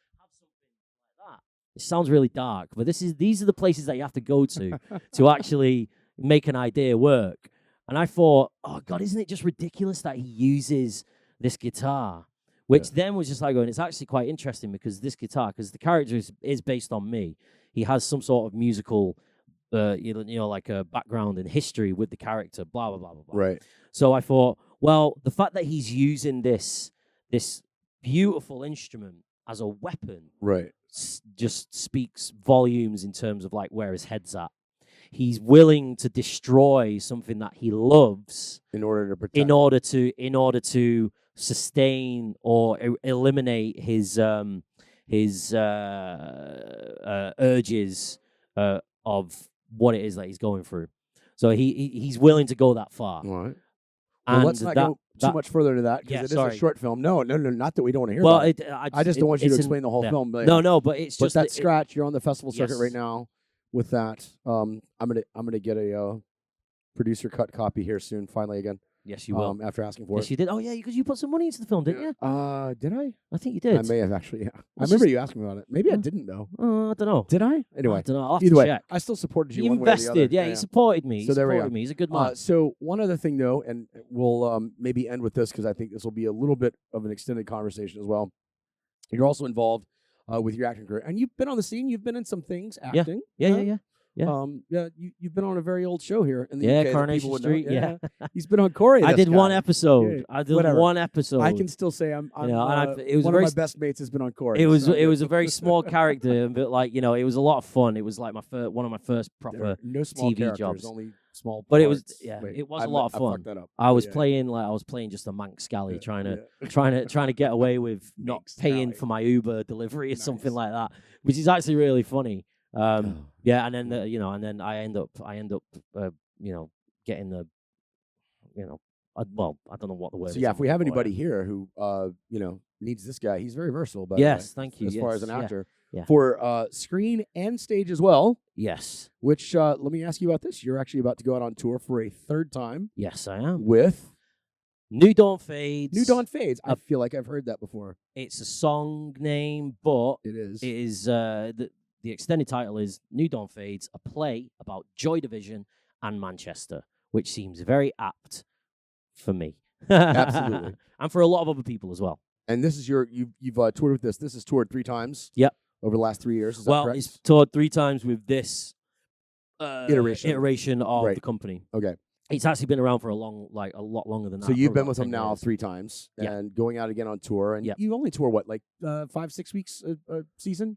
Speaker 2: like that. It sounds really dark, but these are the places that you have to go to actually make an idea work. And I thought, oh God, isn't it just ridiculous that he uses this guitar? Which then was just going, it's actually quite interesting because this guitar, because the character is based on me. He has some sort of musical like a background and history with the character, blah, blah, blah, blah, blah.
Speaker 1: Right.
Speaker 2: So I thought, well, the fact that he's using this beautiful instrument as a weapon just speaks volumes in terms of where his head's at. He's willing to destroy something that he loves
Speaker 1: in order to protect.
Speaker 2: In order to sustain or eliminate his urges of what it is that he's going through. So he's willing to go that far.
Speaker 1: All right. Well, let's not go too much further into that because it is a short film. No, not that we don't want to hear about it. I just don't want you to explain the whole film. But
Speaker 2: but it's just
Speaker 1: that scratch. You're on the festival circuit right now with that. I'm gonna get a producer cut copy here soon. Finally again.
Speaker 2: Yes, you will.
Speaker 1: After asking for
Speaker 2: Yes,
Speaker 1: it.
Speaker 2: you did. Oh, yeah, because you put some money into the film, didn't you?
Speaker 1: Did I?
Speaker 2: I think you did.
Speaker 1: I may have actually. Yeah. I
Speaker 2: Let's
Speaker 1: remember
Speaker 2: just-
Speaker 1: you asking me about it. Maybe I didn't though.
Speaker 2: I don't know.
Speaker 1: Did I? Anyway,
Speaker 2: I don't know. I'll have
Speaker 1: either
Speaker 2: to
Speaker 1: way,
Speaker 2: check.
Speaker 1: I still supported you.
Speaker 2: He
Speaker 1: one way or the
Speaker 2: invested.
Speaker 1: other.
Speaker 2: Yeah, he supported me.
Speaker 1: So
Speaker 2: He
Speaker 1: there we
Speaker 2: supported
Speaker 1: go.
Speaker 2: me. He's a good man.
Speaker 1: So one other thing though, and we'll maybe end with this because I think this will be a little bit of an extended conversation as well. You're also involved with your acting career, and you've been on the scene. You've been in some things acting.
Speaker 2: Yeah.
Speaker 1: You've been on a very old show here in the
Speaker 2: Yeah,
Speaker 1: UK that
Speaker 2: Coronation
Speaker 1: people would
Speaker 2: Street.
Speaker 1: know.
Speaker 2: Yeah.
Speaker 1: He's been on Corey.
Speaker 2: I
Speaker 1: this
Speaker 2: did one
Speaker 1: guy.
Speaker 2: episode.
Speaker 1: Yeah,
Speaker 2: I did
Speaker 1: whatever.
Speaker 2: one episode.
Speaker 1: I can still say I'm
Speaker 2: You know, and it was
Speaker 1: one
Speaker 2: a
Speaker 1: of
Speaker 2: very
Speaker 1: my best mates has been on Corey.
Speaker 2: It was
Speaker 1: so
Speaker 2: it was a very small character, but like it was a lot of fun. It was like one of my first
Speaker 1: there
Speaker 2: proper.
Speaker 1: are no small
Speaker 2: TV
Speaker 1: characters,
Speaker 2: jobs.
Speaker 1: only small.
Speaker 2: But it was
Speaker 1: parts.
Speaker 2: it was
Speaker 1: I
Speaker 2: a lot of
Speaker 1: I
Speaker 2: fun.
Speaker 1: fucked that up.
Speaker 2: I was
Speaker 1: Yeah.
Speaker 2: playing just a Manx Scally,
Speaker 1: Yeah.
Speaker 2: trying to get away with not
Speaker 1: Manx
Speaker 2: paying
Speaker 1: Scally.
Speaker 2: for my Uber delivery or something
Speaker 1: Nice.
Speaker 2: like that, which is actually really funny.
Speaker 1: Oh.
Speaker 2: Yeah, and then and then I end up getting the well, I don't know what the word is.
Speaker 1: So yeah,
Speaker 2: I'm
Speaker 1: if we have
Speaker 2: looking for
Speaker 1: anybody here who needs this guy, he's very versatile. By
Speaker 2: Yes,
Speaker 1: the way,
Speaker 2: thank you.
Speaker 1: As far as an
Speaker 2: yes, yeah,
Speaker 1: actor,
Speaker 2: yeah.
Speaker 1: for screen and stage as well.
Speaker 2: Yes,
Speaker 1: Which let me ask you about this. You're actually about to go out on tour for a third time
Speaker 2: yes, I am.
Speaker 1: with
Speaker 2: New Dawn Fades.
Speaker 1: New Dawn Fades. I
Speaker 2: Uh,
Speaker 1: feel like I've heard that before.
Speaker 2: It's a song name, but
Speaker 1: It is.
Speaker 2: it is the extended title is New Dawn Fades, a play about Joy Division and Manchester, which seems very apt for me.
Speaker 1: Absolutely.
Speaker 2: And for a lot of other people as well.
Speaker 1: And this is you've toured with this. This is toured 3 times.
Speaker 2: Yep.
Speaker 1: Over the last 3 years. Is that
Speaker 2: Well,
Speaker 1: correct?
Speaker 2: it's toured 3 times with this
Speaker 1: Iteration.
Speaker 2: of
Speaker 1: Right.
Speaker 2: the company.
Speaker 1: Okay.
Speaker 2: It's actually been around for a lot longer than that.
Speaker 1: So you've
Speaker 2: probably
Speaker 1: been
Speaker 2: about
Speaker 1: with them
Speaker 2: 10
Speaker 1: now
Speaker 2: years.
Speaker 1: 3 times
Speaker 2: Yeah.
Speaker 1: and going out again on tour. And
Speaker 2: Yeah.
Speaker 1: you only tour what, like 5-6 weeks a season?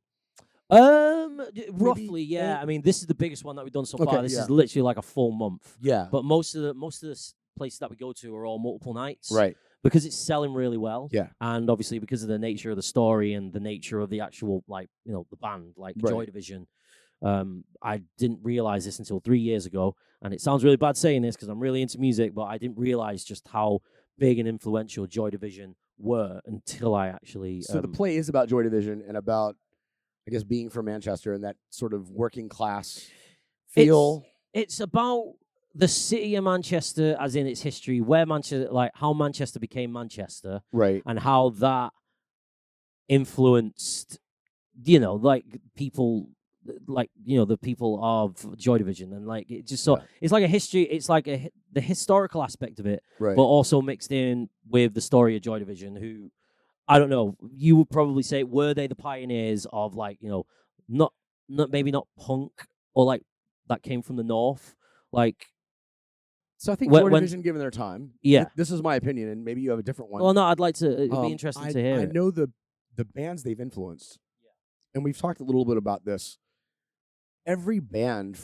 Speaker 2: Roughly, yeah.
Speaker 1: eight?
Speaker 2: I mean, this is the biggest one that we've done so
Speaker 1: Okay,
Speaker 2: far. This
Speaker 1: yeah.
Speaker 2: is literally like a full month.
Speaker 1: Yeah.
Speaker 2: But most of the places that we go to are all multiple nights.
Speaker 1: Right.
Speaker 2: Because it's selling really well.
Speaker 1: Yeah.
Speaker 2: And obviously because of the nature of the story and the nature of the actual, the band, like
Speaker 1: Right.
Speaker 2: Joy Division. I didn't realize this until 3 years ago. And it sounds really bad saying this because I'm really into music, but I didn't realize just how big and influential Joy Division were until I actually...
Speaker 1: So the play is about Joy Division and about, I guess, being from Manchester and that sort of working class feel.
Speaker 2: It's about the city of Manchester, as in its history, where Manchester, like how Manchester became Manchester,
Speaker 1: Right.
Speaker 2: and how that influenced, people, the people of Joy Division, and like it just it's like a history. It's like the historical aspect of it,
Speaker 1: Right.
Speaker 2: but also mixed in with the story of Joy Division, who I don't know. You would probably say were they the pioneers of not maybe not punk or like that came from the north, like.
Speaker 1: So I think
Speaker 2: when-
Speaker 1: Joy Division, given their time.
Speaker 2: Yeah.
Speaker 1: This is my opinion, and maybe you have a different one.
Speaker 2: Well, no, I'd like to. It'd be interesting to hear
Speaker 1: I
Speaker 2: it.
Speaker 1: know the bands they've influenced.
Speaker 2: Yeah.
Speaker 1: And we've talked a little bit about this. Every band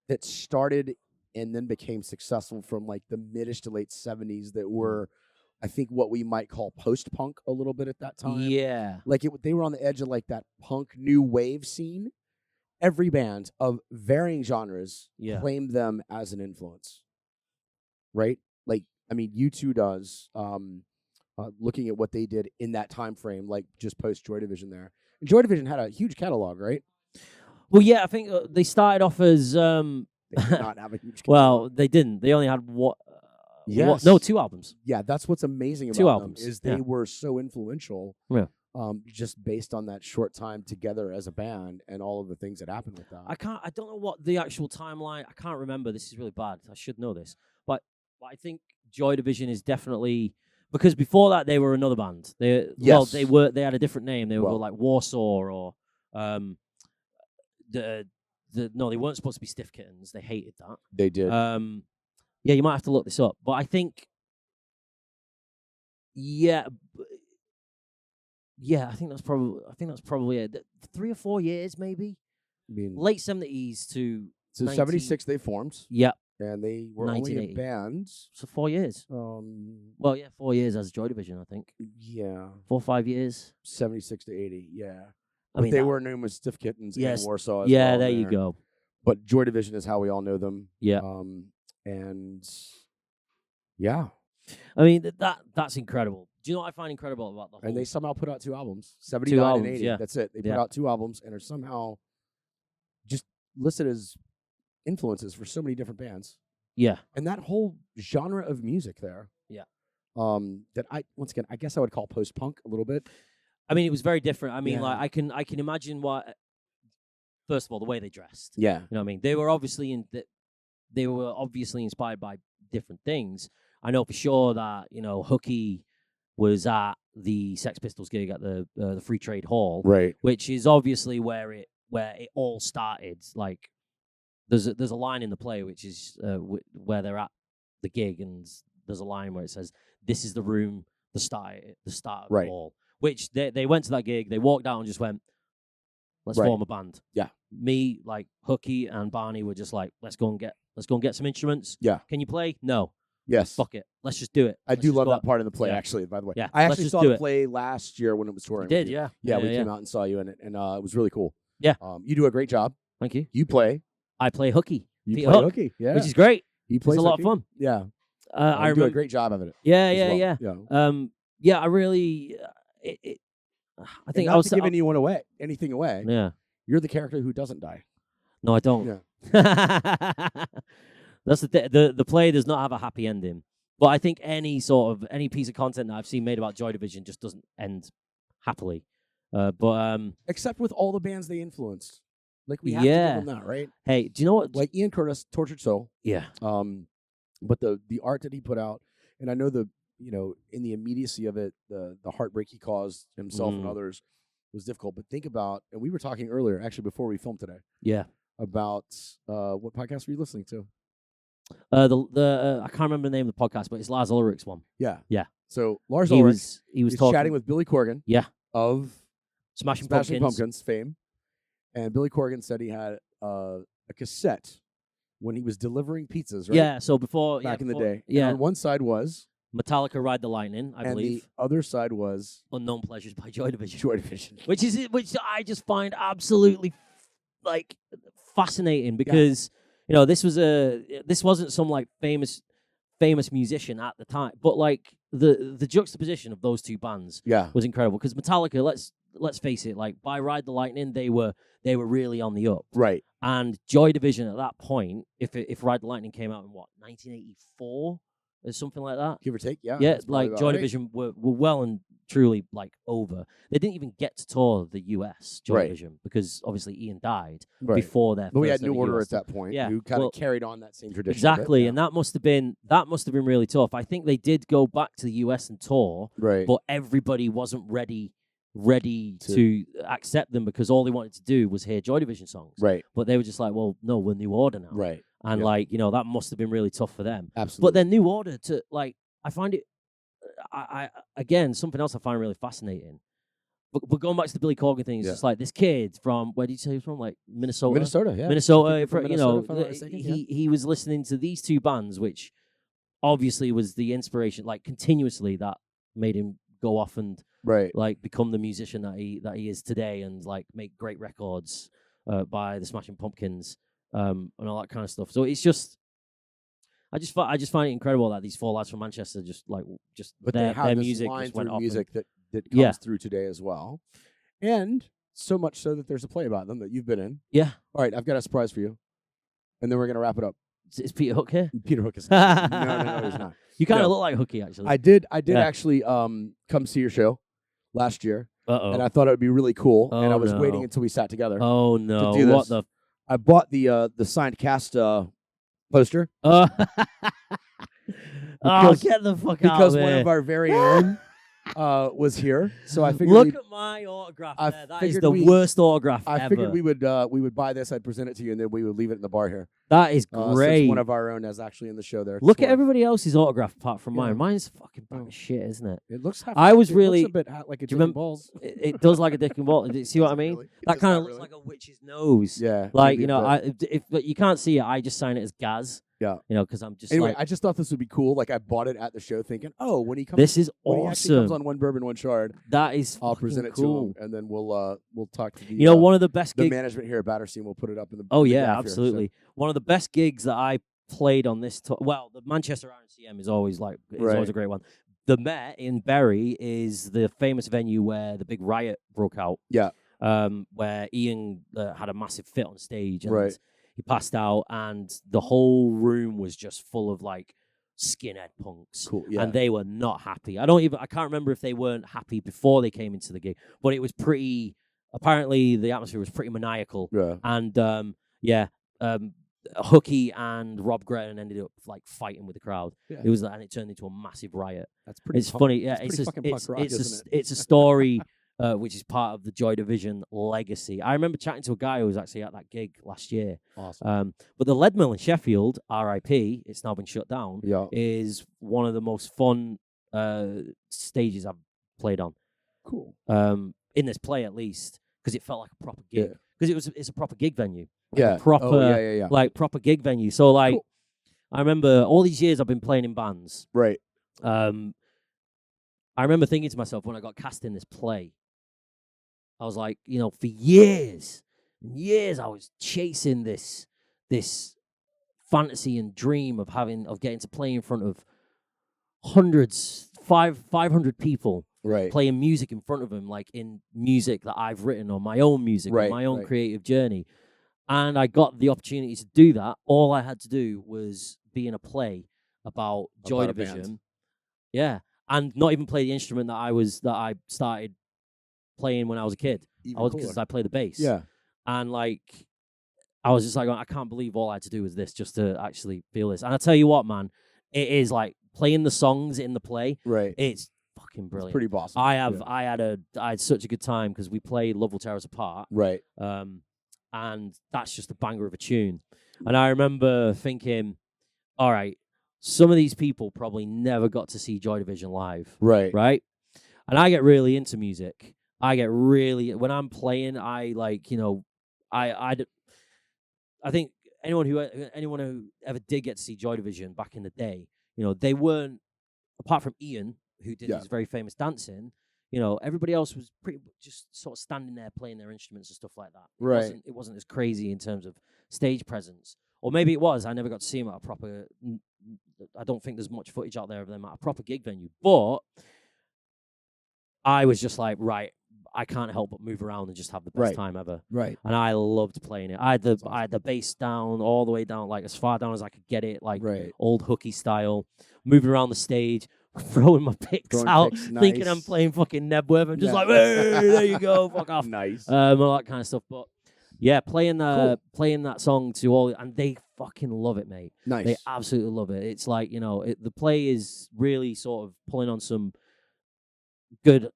Speaker 1: that started and then became successful from like the mid-ish to late 70s that were, I think, what we might call post-punk a little bit at that time.
Speaker 2: Yeah.
Speaker 1: Like they were on the edge of like that punk new wave scene. Every band of varying genres claimed them as an influence. Right? Like, I mean, U2 does, looking at what they did in that time frame, like just post Joy Division there. And Joy Division had a huge catalog, right?
Speaker 2: Well, yeah, I think they started off as.
Speaker 1: They did not have a huge catalog.
Speaker 2: Well, they didn't. They only had what?
Speaker 1: Yes.
Speaker 2: No, 2 albums.
Speaker 1: Yeah, that's what's amazing about
Speaker 2: 2
Speaker 1: them
Speaker 2: albums,
Speaker 1: is they were so influential.
Speaker 2: Yeah.
Speaker 1: Just based on that short time together as a band and all of the things that happened with that.
Speaker 2: I don't know what the actual timeline. I can't remember. This is really bad. I should know this, but I think Joy Division is definitely because before that they were another band. They had a different name. They were like Warsaw or no, they weren't supposed to be Stiff Kittens. They hated that.
Speaker 1: They did.
Speaker 2: Yeah, you might have to look this up, but I think. Yeah, I think that's probably it. 3 or 4 years, maybe.
Speaker 1: I mean,
Speaker 2: Late 70s to.
Speaker 1: so
Speaker 2: 19
Speaker 1: 76 they formed.
Speaker 2: Yeah,
Speaker 1: And they were only a
Speaker 2: 1980.
Speaker 1: band.
Speaker 2: so 4 years. Well, yeah, 4 years as Joy Division, I think.
Speaker 1: Yeah.
Speaker 2: 4 or 5 years.
Speaker 1: 76 to 80, yeah.
Speaker 2: I mean,
Speaker 1: they
Speaker 2: that-
Speaker 1: were known as Stiff Kittens
Speaker 2: Yes.
Speaker 1: in Warsaw as
Speaker 2: Yeah,
Speaker 1: well
Speaker 2: there you go.
Speaker 1: But Joy Division is how we all know them.
Speaker 2: Yeah.
Speaker 1: And yeah.
Speaker 2: I mean, that's incredible. Do you know what I find incredible about the whole?
Speaker 1: And they somehow put out 2 albums. 79 and
Speaker 2: albums,
Speaker 1: 80.
Speaker 2: yeah.
Speaker 1: That's it. They put
Speaker 2: Yeah.
Speaker 1: out 2 albums and are somehow just listed as influences for so many different bands.
Speaker 2: Yeah.
Speaker 1: And that whole genre of music there.
Speaker 2: Yeah.
Speaker 1: That I guess I would call post-punk a little bit.
Speaker 2: I mean, it was very different. I mean,
Speaker 1: Yeah.
Speaker 2: like I can imagine what. First of all, the way they dressed.
Speaker 1: Yeah.
Speaker 2: You know what I mean? They were obviously inspired by different things. I know for sure that Hooky was at the Sex Pistols gig at the Free Trade Hall,
Speaker 1: Right.
Speaker 2: which is obviously where it all started. Like, there's a line in the play which is where they're at the gig, and there's a line where it says, "This is the room, the start of
Speaker 1: Right.
Speaker 2: it all." Which they went to that gig, they walked out and just went, "Let's
Speaker 1: Right.
Speaker 2: form a band."
Speaker 1: Yeah.
Speaker 2: Me, like Hooky and Barney were just like, let's go and get some instruments.
Speaker 1: Yeah.
Speaker 2: Can you play? No.
Speaker 1: Yes.
Speaker 2: Fuck it. Let's just do it.
Speaker 1: I
Speaker 2: Let's
Speaker 1: do
Speaker 2: just
Speaker 1: love
Speaker 2: go
Speaker 1: that
Speaker 2: out.
Speaker 1: part of the play,
Speaker 2: Yeah.
Speaker 1: actually, by the way.
Speaker 2: Yeah.
Speaker 1: I
Speaker 2: Let's
Speaker 1: actually
Speaker 2: just
Speaker 1: saw
Speaker 2: do
Speaker 1: the
Speaker 2: it.
Speaker 1: play last year when it was touring.
Speaker 2: You
Speaker 1: with
Speaker 2: did,
Speaker 1: you.
Speaker 2: yeah.
Speaker 1: Yeah, we came out and saw you in it, and it was really cool.
Speaker 2: Yeah.
Speaker 1: You do a great job.
Speaker 2: Thank you.
Speaker 1: You play.
Speaker 2: I play Hooky.
Speaker 1: You
Speaker 2: Pete
Speaker 1: play
Speaker 2: Hook,
Speaker 1: hooky. Yeah.
Speaker 2: which is great.
Speaker 1: You
Speaker 2: It's
Speaker 1: play
Speaker 2: a lot of
Speaker 1: hooky.
Speaker 2: fun.
Speaker 1: Yeah.
Speaker 2: I
Speaker 1: you do
Speaker 2: remember.
Speaker 1: a great job of it.
Speaker 2: Yeah,
Speaker 1: as
Speaker 2: yeah,
Speaker 1: well.
Speaker 2: yeah. Yeah, I really. I think
Speaker 1: not
Speaker 2: I was
Speaker 1: to give anything away.
Speaker 2: Yeah.
Speaker 1: You're the character who doesn't die.
Speaker 2: No, I don't.
Speaker 1: Yeah.
Speaker 2: That's the play does not have a happy ending. But I think any piece of content that I've seen made about Joy Division just doesn't end happily.
Speaker 1: Except with all the bands they influenced. Like, we have to
Speaker 2: Yeah.
Speaker 1: give them that, right?
Speaker 2: Hey, do you know what?
Speaker 1: Like Ian Curtis, Tortured Soul.
Speaker 2: Yeah.
Speaker 1: But the art that he put out, and I know in the immediacy of it, the heartbreak he caused himself and others was difficult. But think about, and we were talking earlier, actually, before we filmed today,
Speaker 2: Yeah.
Speaker 1: about what podcast were you listening to?
Speaker 2: I can't remember the name of the podcast, but it's Lars Ulrich's one.
Speaker 1: Yeah.
Speaker 2: Yeah.
Speaker 1: So Lars
Speaker 2: He
Speaker 1: Ulrich
Speaker 2: was
Speaker 1: is
Speaker 2: talking,
Speaker 1: chatting with Billy Corgan.
Speaker 2: Yeah.
Speaker 1: Of
Speaker 2: Smashing
Speaker 1: Smashing
Speaker 2: Pumpkins.
Speaker 1: Pumpkins fame. And Billy Corgan said he had a cassette when he was delivering pizzas, right?
Speaker 2: Yeah. So before
Speaker 1: Back in the
Speaker 2: before-
Speaker 1: day.
Speaker 2: Yeah.
Speaker 1: And on one side was,
Speaker 2: Metallica Ride the Lightning, I
Speaker 1: and
Speaker 2: believe.
Speaker 1: the other side was
Speaker 2: Unknown Pleasures by Joy Division.
Speaker 1: Joy Division.
Speaker 2: Which I just find absolutely fascinating because this wasn't some like famous musician at the time, but like the juxtaposition of those two bands was incredible because Metallica, let's face it, like by Ride the Lightning they were really on the up,
Speaker 1: right?
Speaker 2: And Joy Division at that point, if Ride the Lightning came out in 1984 or something like that,
Speaker 1: Give or take, yeah.
Speaker 2: yeah,
Speaker 1: that's probably
Speaker 2: like
Speaker 1: about
Speaker 2: Joy
Speaker 1: right.
Speaker 2: Division were well and truly like over. They didn't even get to tour the US Joy
Speaker 1: Right.
Speaker 2: Division because obviously Ian died
Speaker 1: Right.
Speaker 2: before their
Speaker 1: But we
Speaker 2: first
Speaker 1: had New
Speaker 2: ever
Speaker 1: Order
Speaker 2: US
Speaker 1: at that point,
Speaker 2: Yeah,
Speaker 1: who kind
Speaker 2: well,
Speaker 1: of carried on that same tradition.
Speaker 2: Exactly,
Speaker 1: a bit,
Speaker 2: and that must have been really tough. I think they did go back to the US and tour,
Speaker 1: right.
Speaker 2: but everybody wasn't ready to accept them because all they wanted to do was hear Joy Division songs.
Speaker 1: Right.
Speaker 2: But they were just like, well, no, we're New Order now.
Speaker 1: Right.
Speaker 2: And
Speaker 1: Yeah.
Speaker 2: that must have been really tough for them.
Speaker 1: Absolutely.
Speaker 2: But then New Order I find it, again, something else I find really fascinating. But going back to the Billy Corgan thing, it's just like this kid from, where did you say he was from? Like Minnesota?
Speaker 1: Minnesota, yeah.
Speaker 2: Minnesota,
Speaker 1: From Minnesota, if I'm not mistaken,
Speaker 2: he was listening to these two bands, which obviously was the inspiration, like continuously, that made him go off and
Speaker 1: right.
Speaker 2: like become the musician that he is today, and like make great records by the Smashing Pumpkins and all that kind of stuff. So it's just, I just find it incredible that these four lads from Manchester
Speaker 1: But they have
Speaker 2: their
Speaker 1: this
Speaker 2: music
Speaker 1: line
Speaker 2: just went
Speaker 1: through
Speaker 2: off.
Speaker 1: music that comes through today as well. And so much so that there's a play about them that you've been in.
Speaker 2: Yeah.
Speaker 1: All right, I've got a surprise for you. And then we're going to wrap it up.
Speaker 2: Is Peter Hook here?
Speaker 1: Peter Hook is not. No, he's not.
Speaker 2: You kind of
Speaker 1: No.
Speaker 2: look like Hooky, actually.
Speaker 1: I did
Speaker 2: Yeah.
Speaker 1: actually come see your show last year.
Speaker 2: Uh-oh.
Speaker 1: And I thought it would be really cool. And I
Speaker 2: Oh,
Speaker 1: was
Speaker 2: no.
Speaker 1: waiting until we sat together.
Speaker 2: Oh, no.
Speaker 1: do
Speaker 2: What
Speaker 1: this.
Speaker 2: the...
Speaker 1: I bought the signed cast poster.
Speaker 2: Oh,
Speaker 1: Because-
Speaker 2: get the fuck out
Speaker 1: Because
Speaker 2: of
Speaker 1: one
Speaker 2: here.
Speaker 1: of our very own was here. So I figured
Speaker 2: Look
Speaker 1: we'd-
Speaker 2: at my autograph
Speaker 1: I
Speaker 2: there. That is
Speaker 1: figured
Speaker 2: the
Speaker 1: we-
Speaker 2: worst autograph
Speaker 1: I
Speaker 2: ever.
Speaker 1: figured we would buy this, I'd present it to you, and then we would leave it in the bar here.
Speaker 2: That is
Speaker 1: Since
Speaker 2: great.
Speaker 1: one of our own is actually in the show there.
Speaker 2: Look at
Speaker 1: Sort of.
Speaker 2: everybody else's autograph apart from
Speaker 1: Yeah.
Speaker 2: mine. Mine's fucking bag
Speaker 1: Oh.
Speaker 2: of shit, isn't it?
Speaker 1: It looks half.
Speaker 2: I was
Speaker 1: it
Speaker 2: really-
Speaker 1: looks a bit like a
Speaker 2: do
Speaker 1: chicken
Speaker 2: you remember-
Speaker 1: balls.
Speaker 2: It does like a dick and ball. See what I mean? That kind of looks like a witch's nose.
Speaker 1: Yeah.
Speaker 2: Like,
Speaker 1: maybe
Speaker 2: you
Speaker 1: a
Speaker 2: know,
Speaker 1: bit.
Speaker 2: if you can't see it, I just sign it as Gaz.
Speaker 1: Yeah.
Speaker 2: You know, because I'm just
Speaker 1: Anyway,
Speaker 2: like,
Speaker 1: I just thought this would be cool. Like I bought it at the show, thinking, oh, when he comes,
Speaker 2: this is
Speaker 1: when he actually comes
Speaker 2: awesome.
Speaker 1: on One Bourbon, One Chard,
Speaker 2: That is
Speaker 1: I'll
Speaker 2: fucking
Speaker 1: present it
Speaker 2: cool.
Speaker 1: to him, and then we'll talk to the
Speaker 2: You know, one of the best
Speaker 1: the
Speaker 2: gigs.
Speaker 1: management here at Battersea. We'll put it up in the.
Speaker 2: Oh
Speaker 1: in the
Speaker 2: yeah,
Speaker 1: graph here, so-
Speaker 2: absolutely. One of the best gigs that I played on this tour. Well, the Manchester RNCM is always
Speaker 1: Right.
Speaker 2: always a great one. The Met in Bury is the famous venue where the big riot broke out.
Speaker 1: Yeah.
Speaker 2: Where Ian had a massive fit on stage. And
Speaker 1: Right.
Speaker 2: he passed out, and the whole room was just full of like skinhead punks.
Speaker 1: Cool. Yeah.
Speaker 2: And they were not happy. I can't remember if they weren't happy before they came into the gig, but it was pretty. Apparently, the atmosphere was pretty maniacal.
Speaker 1: Yeah.
Speaker 2: And Hooky and Rob Gretton ended up like fighting with the crowd.
Speaker 1: Yeah.
Speaker 2: It was, and it turned into a massive riot.
Speaker 1: That's pretty.
Speaker 2: It's funny. Yeah,
Speaker 1: it's
Speaker 2: it's a story which is part of the Joy Division legacy. I remember chatting to a guy who was actually at that gig last year.
Speaker 1: Awesome.
Speaker 2: But the Lead Mill in Sheffield, R.I.P., it's now been shut down.
Speaker 1: Yeah.
Speaker 2: Is one of the most fun stages I've played on.
Speaker 1: Cool.
Speaker 2: In this play at least, because it felt like a proper gig. Because it's a proper gig venue.
Speaker 1: Yeah.
Speaker 2: Proper, like proper gig venue. So like, cool. I remember all these years I've been playing in bands.
Speaker 1: Right.
Speaker 2: I remember thinking to myself when I got cast in this play, I was like, for years and years I was chasing this fantasy and dream of getting to play in front of hundreds, 500 people.
Speaker 1: Right.
Speaker 2: Playing music in front of them, like in music that I've written or my own music, or my own creative journey. And I got the opportunity to do that. All I had to do was be in a play about Joy Division. Yeah. And not even play the instrument that I started playing when I was a kid. Because I play the bass.
Speaker 1: Yeah.
Speaker 2: And like, I was just like, I can't believe all I had to do was this just to actually feel this. And I tell you what, man, it is like playing the songs in the play.
Speaker 1: Right.
Speaker 2: It's fucking brilliant.
Speaker 1: It's pretty awesome.
Speaker 2: I had such a good time because we played Love Will Tear Us Apart.
Speaker 1: Right.
Speaker 2: And that's just a banger of a tune. And I remember thinking, all right, some of these people probably never got to see Joy Division live.
Speaker 1: Right.
Speaker 2: Right. And I get really into music. When I'm playing, I think anyone who ever did get to see Joy Division back in the day, they weren't, apart from Ian, who did his very famous dancing, everybody else was pretty just sort of standing there playing their instruments and stuff like that.
Speaker 1: Right.
Speaker 2: It wasn't as crazy in terms of stage presence. Or maybe it was. I never got to see them at a proper, I don't think there's much footage out there of them at a proper gig venue. But I was just like, right, I can't help but move around and just have the best time ever.
Speaker 1: Right.
Speaker 2: And I loved playing it. I had the bass down all the way down, like as far down as I could get it, like old hooky style, moving around the stage, throwing my picks out, thinking I'm playing fucking Nebworth. I'm just like, hey, there you go, fuck off.
Speaker 1: Nice.
Speaker 2: All that kind of stuff. But yeah, playing that song to all, and they fucking love it, mate.
Speaker 1: Nice.
Speaker 2: They absolutely love it. It's like, the play is really sort of pulling on some good.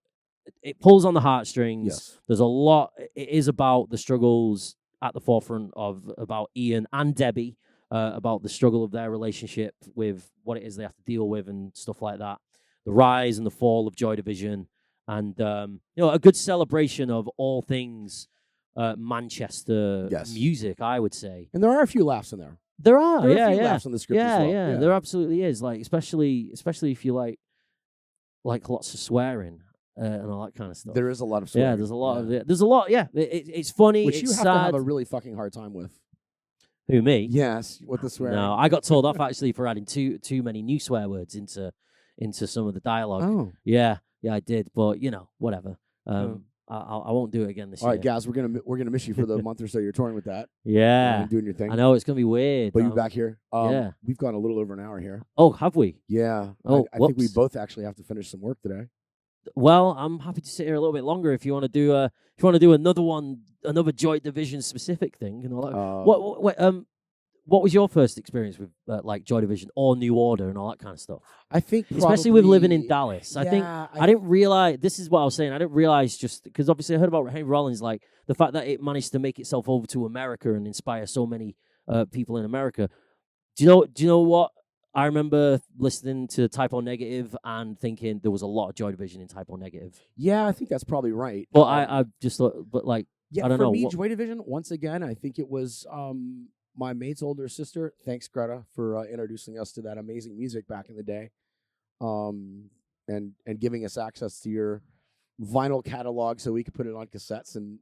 Speaker 2: It pulls on the heartstrings.
Speaker 1: Yes.
Speaker 2: There's a lot. It is about the struggles at the forefront about Ian and Debbie, about the struggle of their relationship with what it is they have to deal with and stuff like that. The rise and the fall of Joy Division, and a good celebration of all things Manchester music, I would say.
Speaker 1: And there are a few laughs in there.
Speaker 2: There are a few
Speaker 1: laughs in the script as well.
Speaker 2: Yeah, there absolutely is. Like especially if you like lots of swearing. And all that kind of stuff.
Speaker 1: There is a lot of swearing.
Speaker 2: Yeah, there's a lot of it. There's a lot, yeah. It's funny.
Speaker 1: Which
Speaker 2: it's
Speaker 1: you have
Speaker 2: sad.
Speaker 1: to have a really fucking hard time with.
Speaker 2: Who, me?
Speaker 1: Yes, with the swearing.
Speaker 2: No, I got told off actually for adding too many new swear words into some of the dialogue.
Speaker 1: Oh.
Speaker 2: Yeah, I did. But, whatever. I won't do it again this year.
Speaker 1: All right, Gaz, we're gonna miss you for the month or so you're touring with that.
Speaker 2: Yeah.
Speaker 1: Doing your thing.
Speaker 2: I know, it's going to be weird.
Speaker 1: But you're back here.
Speaker 2: Yeah.
Speaker 1: We've gone a little over an hour here.
Speaker 2: Oh, have we?
Speaker 1: Yeah.
Speaker 2: Oh,
Speaker 1: I think we both actually have to finish some work today.
Speaker 2: Well, I'm happy to sit here a little bit longer if you want to do another Joy Division specific thing and all that. What was your first experience with like Joy Division or New Order and all that kind of stuff?
Speaker 1: I think
Speaker 2: especially with living in Dallas.
Speaker 1: Yeah,
Speaker 2: I didn't realize, this is what I was saying, I didn't realize, just because obviously I heard about Henry Rollins, like the fact that it managed to make itself over to America and inspire so many people in America. Do you know what? I remember listening to Type O Negative and thinking there was a lot of Joy Division in Type O Negative.
Speaker 1: Yeah, I think that's probably right.
Speaker 2: But I just thought, I don't know.
Speaker 1: For me, Joy Division, once again, I think it was my mate's older sister. Thanks, Greta, for introducing us to that amazing music back in the day, and giving us access to your vinyl catalog so we could put it on cassettes and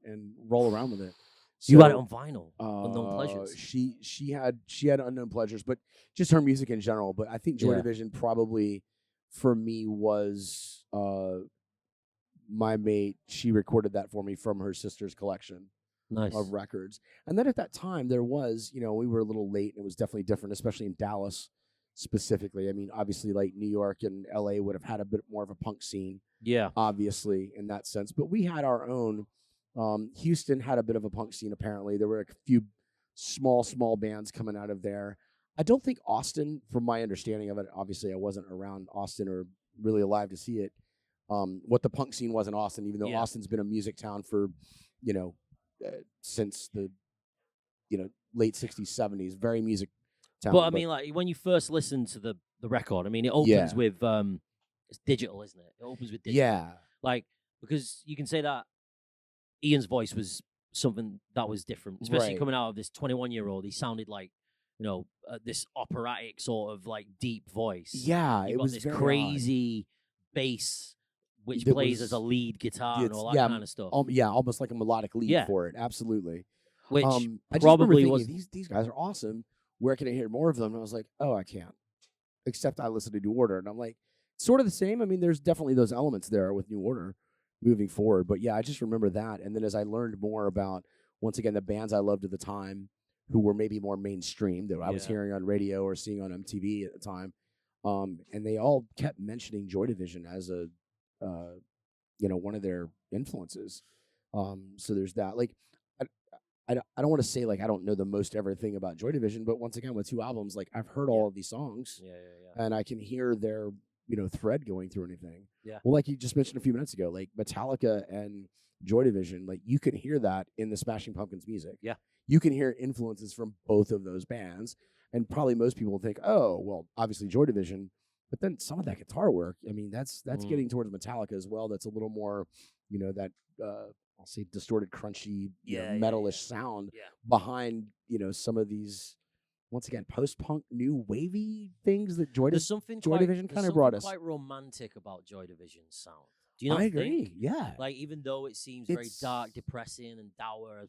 Speaker 1: roll around with it. So,
Speaker 2: you had it on vinyl, Unknown Pleasures.
Speaker 1: She had Unknown Pleasures, but just her music in general. But I think Joy Division probably for me was my mate. She recorded that for me from her sister's collection.
Speaker 2: Nice.
Speaker 1: of records. And then at that time, there was, we were a little late, and it was definitely different, especially in Dallas specifically. I mean, obviously, like New York and LA would have had a bit more of a punk scene,
Speaker 2: Yeah.
Speaker 1: obviously, in that sense. But we had our own. Houston had a bit of a punk scene, apparently. There were a few small bands coming out of there. I don't think Austin, from my understanding of it, obviously I wasn't around Austin or really alive to see it, what the punk scene was in Austin, even though Austin's been a music town for, since the, late 60s, 70s, very music town.
Speaker 2: But I mean, like, when you first listen to the record, I mean, it opens with, it's digital, isn't it? It opens with digital.
Speaker 1: Yeah.
Speaker 2: Like, because you can say that Ian's voice was something that was different, especially coming out of this 21-year-old. He sounded like, this operatic sort of like deep voice.
Speaker 1: Yeah,
Speaker 2: it was this crazy bass, which plays as a lead guitar and all that kind of stuff.
Speaker 1: Almost like a melodic lead for it. Absolutely.
Speaker 2: Which
Speaker 1: I
Speaker 2: probably
Speaker 1: thinking,
Speaker 2: was.
Speaker 1: These guys are awesome. Where can I hear more of them? And I was like, oh, I can't. Except I listen to New Order, and I'm like, sort of the same. I mean, there's definitely those elements there with New Order moving forward. But yeah, I just remember that. And then as I learned more about, once again, the bands I loved at the time, who were maybe more mainstream that I was hearing on radio or seeing on MTV at the time. And they all kept mentioning Joy Division as a, one of their influences. So there's that. Like, I don't want to say, like, I don't know the most ever thing about Joy Division, but once again, with 2 albums, like, I've heard all of these songs. And I can hear their, thread going through anything.
Speaker 2: Yeah.
Speaker 1: Well, like you just mentioned a few minutes ago, like Metallica and Joy Division, like, you can hear that in the Smashing Pumpkins music.
Speaker 2: Yeah.
Speaker 1: You can hear influences from both of those bands, and probably most people think, oh, well, obviously Joy Division, but then some of that guitar work, I mean, that's getting towards Metallica as well. That's a little more, that I'll say distorted, crunchy, metalish sound behind, some of these, once again, post-punk, new wavy things that Joy Division kind of brought us.
Speaker 2: There's something quite romantic about Joy Division's sound. Do you not
Speaker 1: I agree.
Speaker 2: think?
Speaker 1: Yeah.
Speaker 2: Like, even though it seems very dark, depressing, and dour,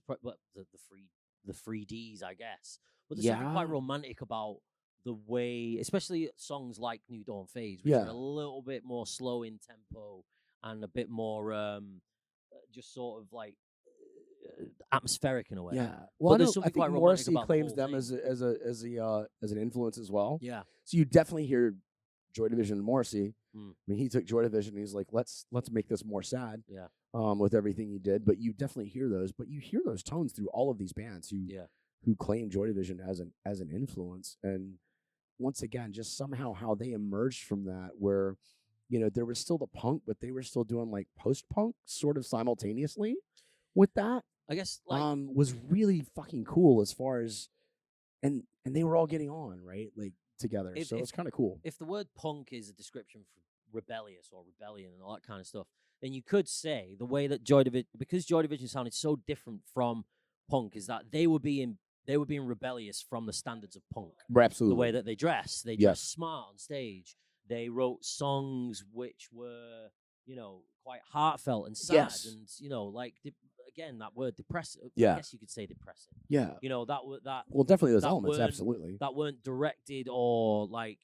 Speaker 2: the 3Ds, I guess. But there's something quite romantic about the way, especially songs like New Dawn Phase, which are a little bit more slow in tempo and a bit more just sort of like atmospheric in a way.
Speaker 1: Yeah. Well,
Speaker 2: but there's something
Speaker 1: I think
Speaker 2: quite
Speaker 1: Morrissey
Speaker 2: romantic about
Speaker 1: claims
Speaker 2: the
Speaker 1: them
Speaker 2: whole
Speaker 1: as an influence as well.
Speaker 2: Yeah.
Speaker 1: So you definitely hear Joy Division and Morrissey. I mean, he took Joy Division and he's like, let's make this more sad.
Speaker 2: Yeah.
Speaker 1: With everything he did, but you definitely hear those. But you hear those tones through all of these bands who claim Joy Division as an influence. And once again, just somehow how they emerged from that, where there was still the punk, but they were still doing like post-punk sort of simultaneously with that.
Speaker 2: I guess like
Speaker 1: was really fucking cool as far as, and they were all getting on right, like together. So it's kind of cool.
Speaker 2: If the word punk is a description for rebellious or rebellion and all that kind of stuff, then you could say the way that because Joy Division sounded so different from punk, is that they were being rebellious from the standards of punk.
Speaker 1: Absolutely.
Speaker 2: The way that they dressed smart on stage. They wrote songs which were, quite heartfelt and sad, and like again, that word depressive.
Speaker 1: Yeah.
Speaker 2: I guess you could say depressing.
Speaker 1: Yeah.
Speaker 2: That.
Speaker 1: Well, definitely those elements. Absolutely.
Speaker 2: That weren't directed or like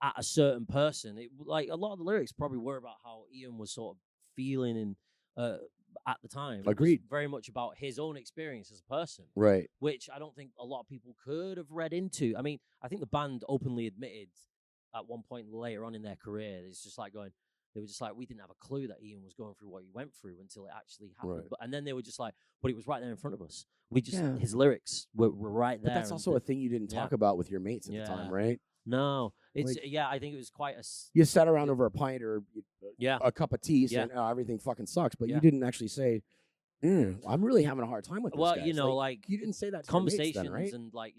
Speaker 2: at a certain person. It, like, a lot of the lyrics probably were about how Ian was sort of feeling in at the time.
Speaker 1: Agreed.
Speaker 2: Very much about his own experience as a person.
Speaker 1: Right.
Speaker 2: Which I don't think a lot of people could have read into. I mean, I think the band openly admitted at one point later on in their career, it's just like going, they were just like, we didn't have a clue that Ian was going through what he went through until it actually happened.
Speaker 1: Right.
Speaker 2: And then they were just like, but it was right there in front of us. His lyrics were right there.
Speaker 1: But that's also a thing you didn't talk about with your mates at the time, right?
Speaker 2: No, it's I think it was quite a.
Speaker 1: You sat around over a pint or a cup of tea, saying, "Oh, everything fucking sucks," but you didn't actually say, "I'm really having a hard time with this."
Speaker 2: Well,
Speaker 1: guys.
Speaker 2: like
Speaker 1: you didn't say that to
Speaker 2: conversations
Speaker 1: your mates then, right?
Speaker 2: and like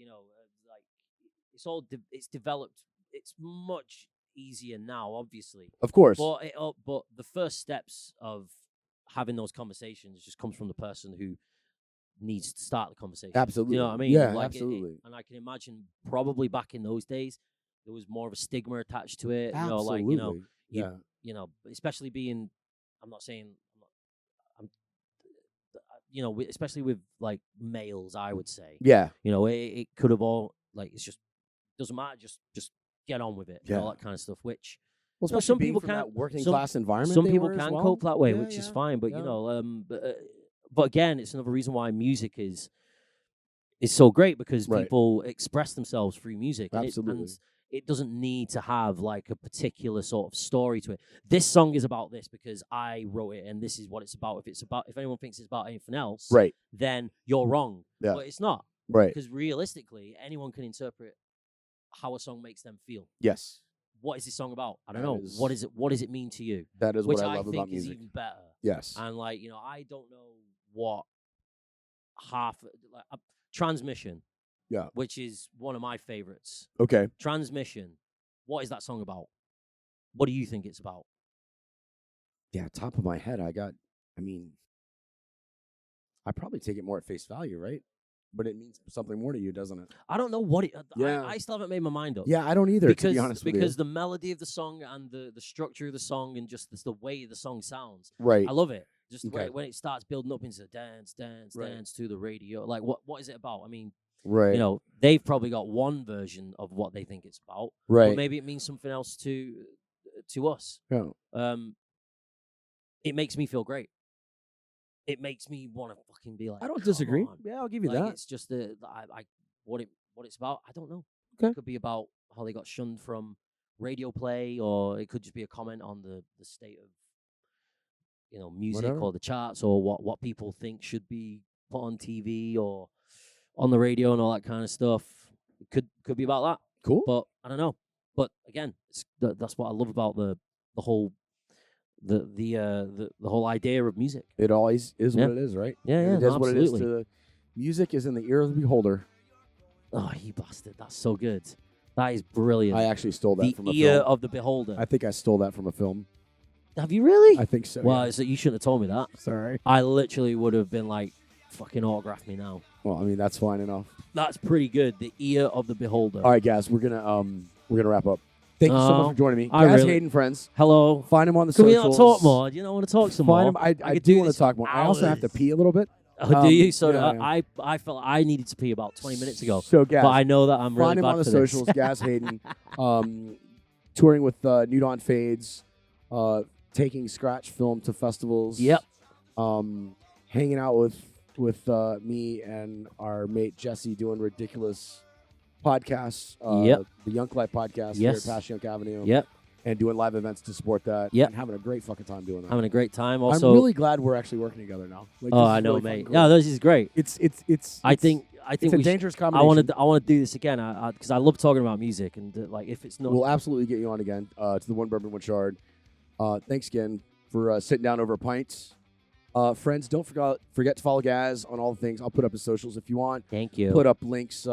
Speaker 2: it's developed. It's much easier now, obviously,
Speaker 1: of course.
Speaker 2: But the first steps of having those conversations just comes from the person who needs to start the conversation.
Speaker 1: Absolutely,
Speaker 2: you know what I mean?
Speaker 1: Yeah,
Speaker 2: like
Speaker 1: absolutely.
Speaker 2: And I can imagine probably back in those days there was more of a stigma attached to it.
Speaker 1: Absolutely.
Speaker 2: Especially being, I'm not saying, especially with like males, I would say.
Speaker 1: Yeah.
Speaker 2: It could have all like, it's just doesn't matter. Just get on with it.
Speaker 1: Yeah.
Speaker 2: All that kind of stuff. Which
Speaker 1: some people can't working class environment.
Speaker 2: Some people can cope that way, which is fine. But but again, it's another reason why music is so great, because people express themselves through music.
Speaker 1: Absolutely.
Speaker 2: And it doesn't need to have like a particular sort of story to it. This song is about this because I wrote it, and this is what it's about. If anyone thinks it's about anything else, then you're wrong.
Speaker 1: Yeah.
Speaker 2: But it's not.
Speaker 1: Right.
Speaker 2: Because realistically, anyone can interpret how a song makes them feel.
Speaker 1: Yes.
Speaker 2: What is this song about? I don't know. What is it? What does it mean to you?
Speaker 1: That is
Speaker 2: Which
Speaker 1: what I love
Speaker 2: think
Speaker 1: about music.
Speaker 2: is even better.
Speaker 1: Yes.
Speaker 2: And like, I don't know what Transmission.
Speaker 1: Yeah.
Speaker 2: Which is one of my favorites.
Speaker 1: Okay.
Speaker 2: Transmission. What is that song about? What do you think it's about?
Speaker 1: Yeah, top of my head, I probably take it more at face value, right? But it means something more to you, doesn't it?
Speaker 2: I don't know what it...
Speaker 1: Yeah.
Speaker 2: I still haven't made my mind up.
Speaker 1: Yeah, I don't either, to be honest with you.
Speaker 2: Because the melody of the song and the structure of the song and just the way the song sounds.
Speaker 1: Right.
Speaker 2: I love it. Just when it starts building up into dance to the radio. Like, what is it about? I mean,
Speaker 1: right.
Speaker 2: They've probably got one version of what they think it's about.
Speaker 1: Right.
Speaker 2: But maybe it means something else to us.
Speaker 1: Yeah.
Speaker 2: It makes me feel great. It makes me want to fucking be like,
Speaker 1: I don't disagree.
Speaker 2: On.
Speaker 1: Yeah, I'll give you
Speaker 2: like,
Speaker 1: that.
Speaker 2: It's just what it's about. I don't know.
Speaker 1: Okay.
Speaker 2: It could be about how they got shunned from radio play, or it could just be a comment on the state of music.
Speaker 1: Whatever.
Speaker 2: Or the charts, or what people think should be put on TV or on the radio and all that kind of stuff. It could be about that.
Speaker 1: Cool.
Speaker 2: But I don't know. But again, that's what I love about the whole the whole idea of music.
Speaker 1: It always is what it is, right?
Speaker 2: Yeah,
Speaker 1: it is what
Speaker 2: absolutely.
Speaker 1: it is. Music is in the ear of the beholder.
Speaker 2: Oh, you bastard! That's so good. That is brilliant.
Speaker 1: I actually stole that from a film.
Speaker 2: The ear of the beholder.
Speaker 1: I think I stole that from a film.
Speaker 2: Have you really?
Speaker 1: I think so.
Speaker 2: Well,
Speaker 1: yeah.
Speaker 2: so you shouldn't have told me that.
Speaker 1: Sorry.
Speaker 2: I literally would have been like, fucking autograph me now.
Speaker 1: Well, I mean, that's fine enough.
Speaker 2: That's pretty good. The ear of the beholder.
Speaker 1: All right, guys, we're gonna wrap up. Thank you so much for joining me. Gaz Hayden, friends.
Speaker 2: Hello.
Speaker 1: Find him on the
Speaker 2: socials.
Speaker 1: socials.
Speaker 2: Can we not talk more? Do you not want to talk some more?
Speaker 1: Find him. I do want to talk more. I also have to pee a little bit.
Speaker 2: Oh, do you? So
Speaker 1: yeah.
Speaker 2: I felt I needed to pee about 20 minutes ago.
Speaker 1: So, Gaz,
Speaker 2: but I know that I'm really
Speaker 1: find him
Speaker 2: bad
Speaker 1: on the
Speaker 2: for
Speaker 1: socials.
Speaker 2: this.
Speaker 1: Gaz Hayden, touring with Nude on Fades, taking scratch film to festivals.
Speaker 2: Yep.
Speaker 1: Hanging out with me and our mate Jesse, doing ridiculous podcasts. The Yunk Life Podcast here at Past Yunk Avenue.
Speaker 2: Yep.
Speaker 1: And doing live events to support that.
Speaker 2: Yep.
Speaker 1: And having a great fucking time doing that.
Speaker 2: Having a great time. Also,
Speaker 1: I'm really glad we're actually working together now. Like,
Speaker 2: I know,
Speaker 1: really
Speaker 2: mate.
Speaker 1: cool.
Speaker 2: Yeah, this is great.
Speaker 1: It's
Speaker 2: I think
Speaker 1: it's a dangerous combination.
Speaker 2: I want to do this again because I love talking about music, and like if it's not,
Speaker 1: we'll absolutely get you on again to the One Bourbon, One Chard. Thanks again for sitting down over a pint. Friends, don't forget to follow Gaz on all the things. I'll put up his socials if you want.
Speaker 2: Thank you.
Speaker 1: Put up links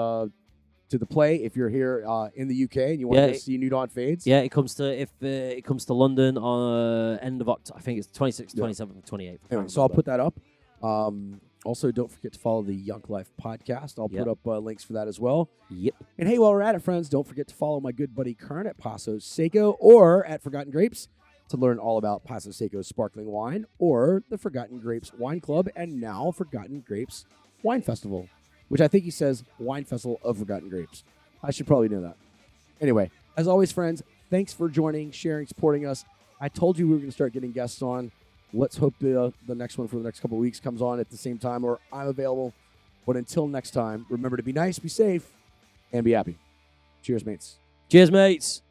Speaker 1: to the play if you're here in the UK and you want to see Nude on Fades.
Speaker 2: Yeah, it comes to London on end of October. I think it's 26th, 27th, and 28th.
Speaker 1: Anyway, so I'll put that up. Also, don't forget to follow the Yunk Life Podcast. I'll put up links for that as well.
Speaker 2: Yep.
Speaker 1: And hey, while we're at it, friends, don't forget to follow my good buddy Kern at Paso Seco or at Forgotten Grapes to learn all about Paso Seco's sparkling wine, or the Forgotten Grapes Wine Club, and now Forgotten Grapes Wine Festival, which I think he says Wine Festival of Forgotten Grapes. I should probably know that. Anyway, as always, friends, thanks for joining, sharing, supporting us. I told you we were going to start getting guests on. Let's hope the next one for the next couple of weeks comes on at the same time, or I'm available. But until next time, remember to be nice, be safe, and be happy. Cheers, mates.
Speaker 2: Cheers, mates.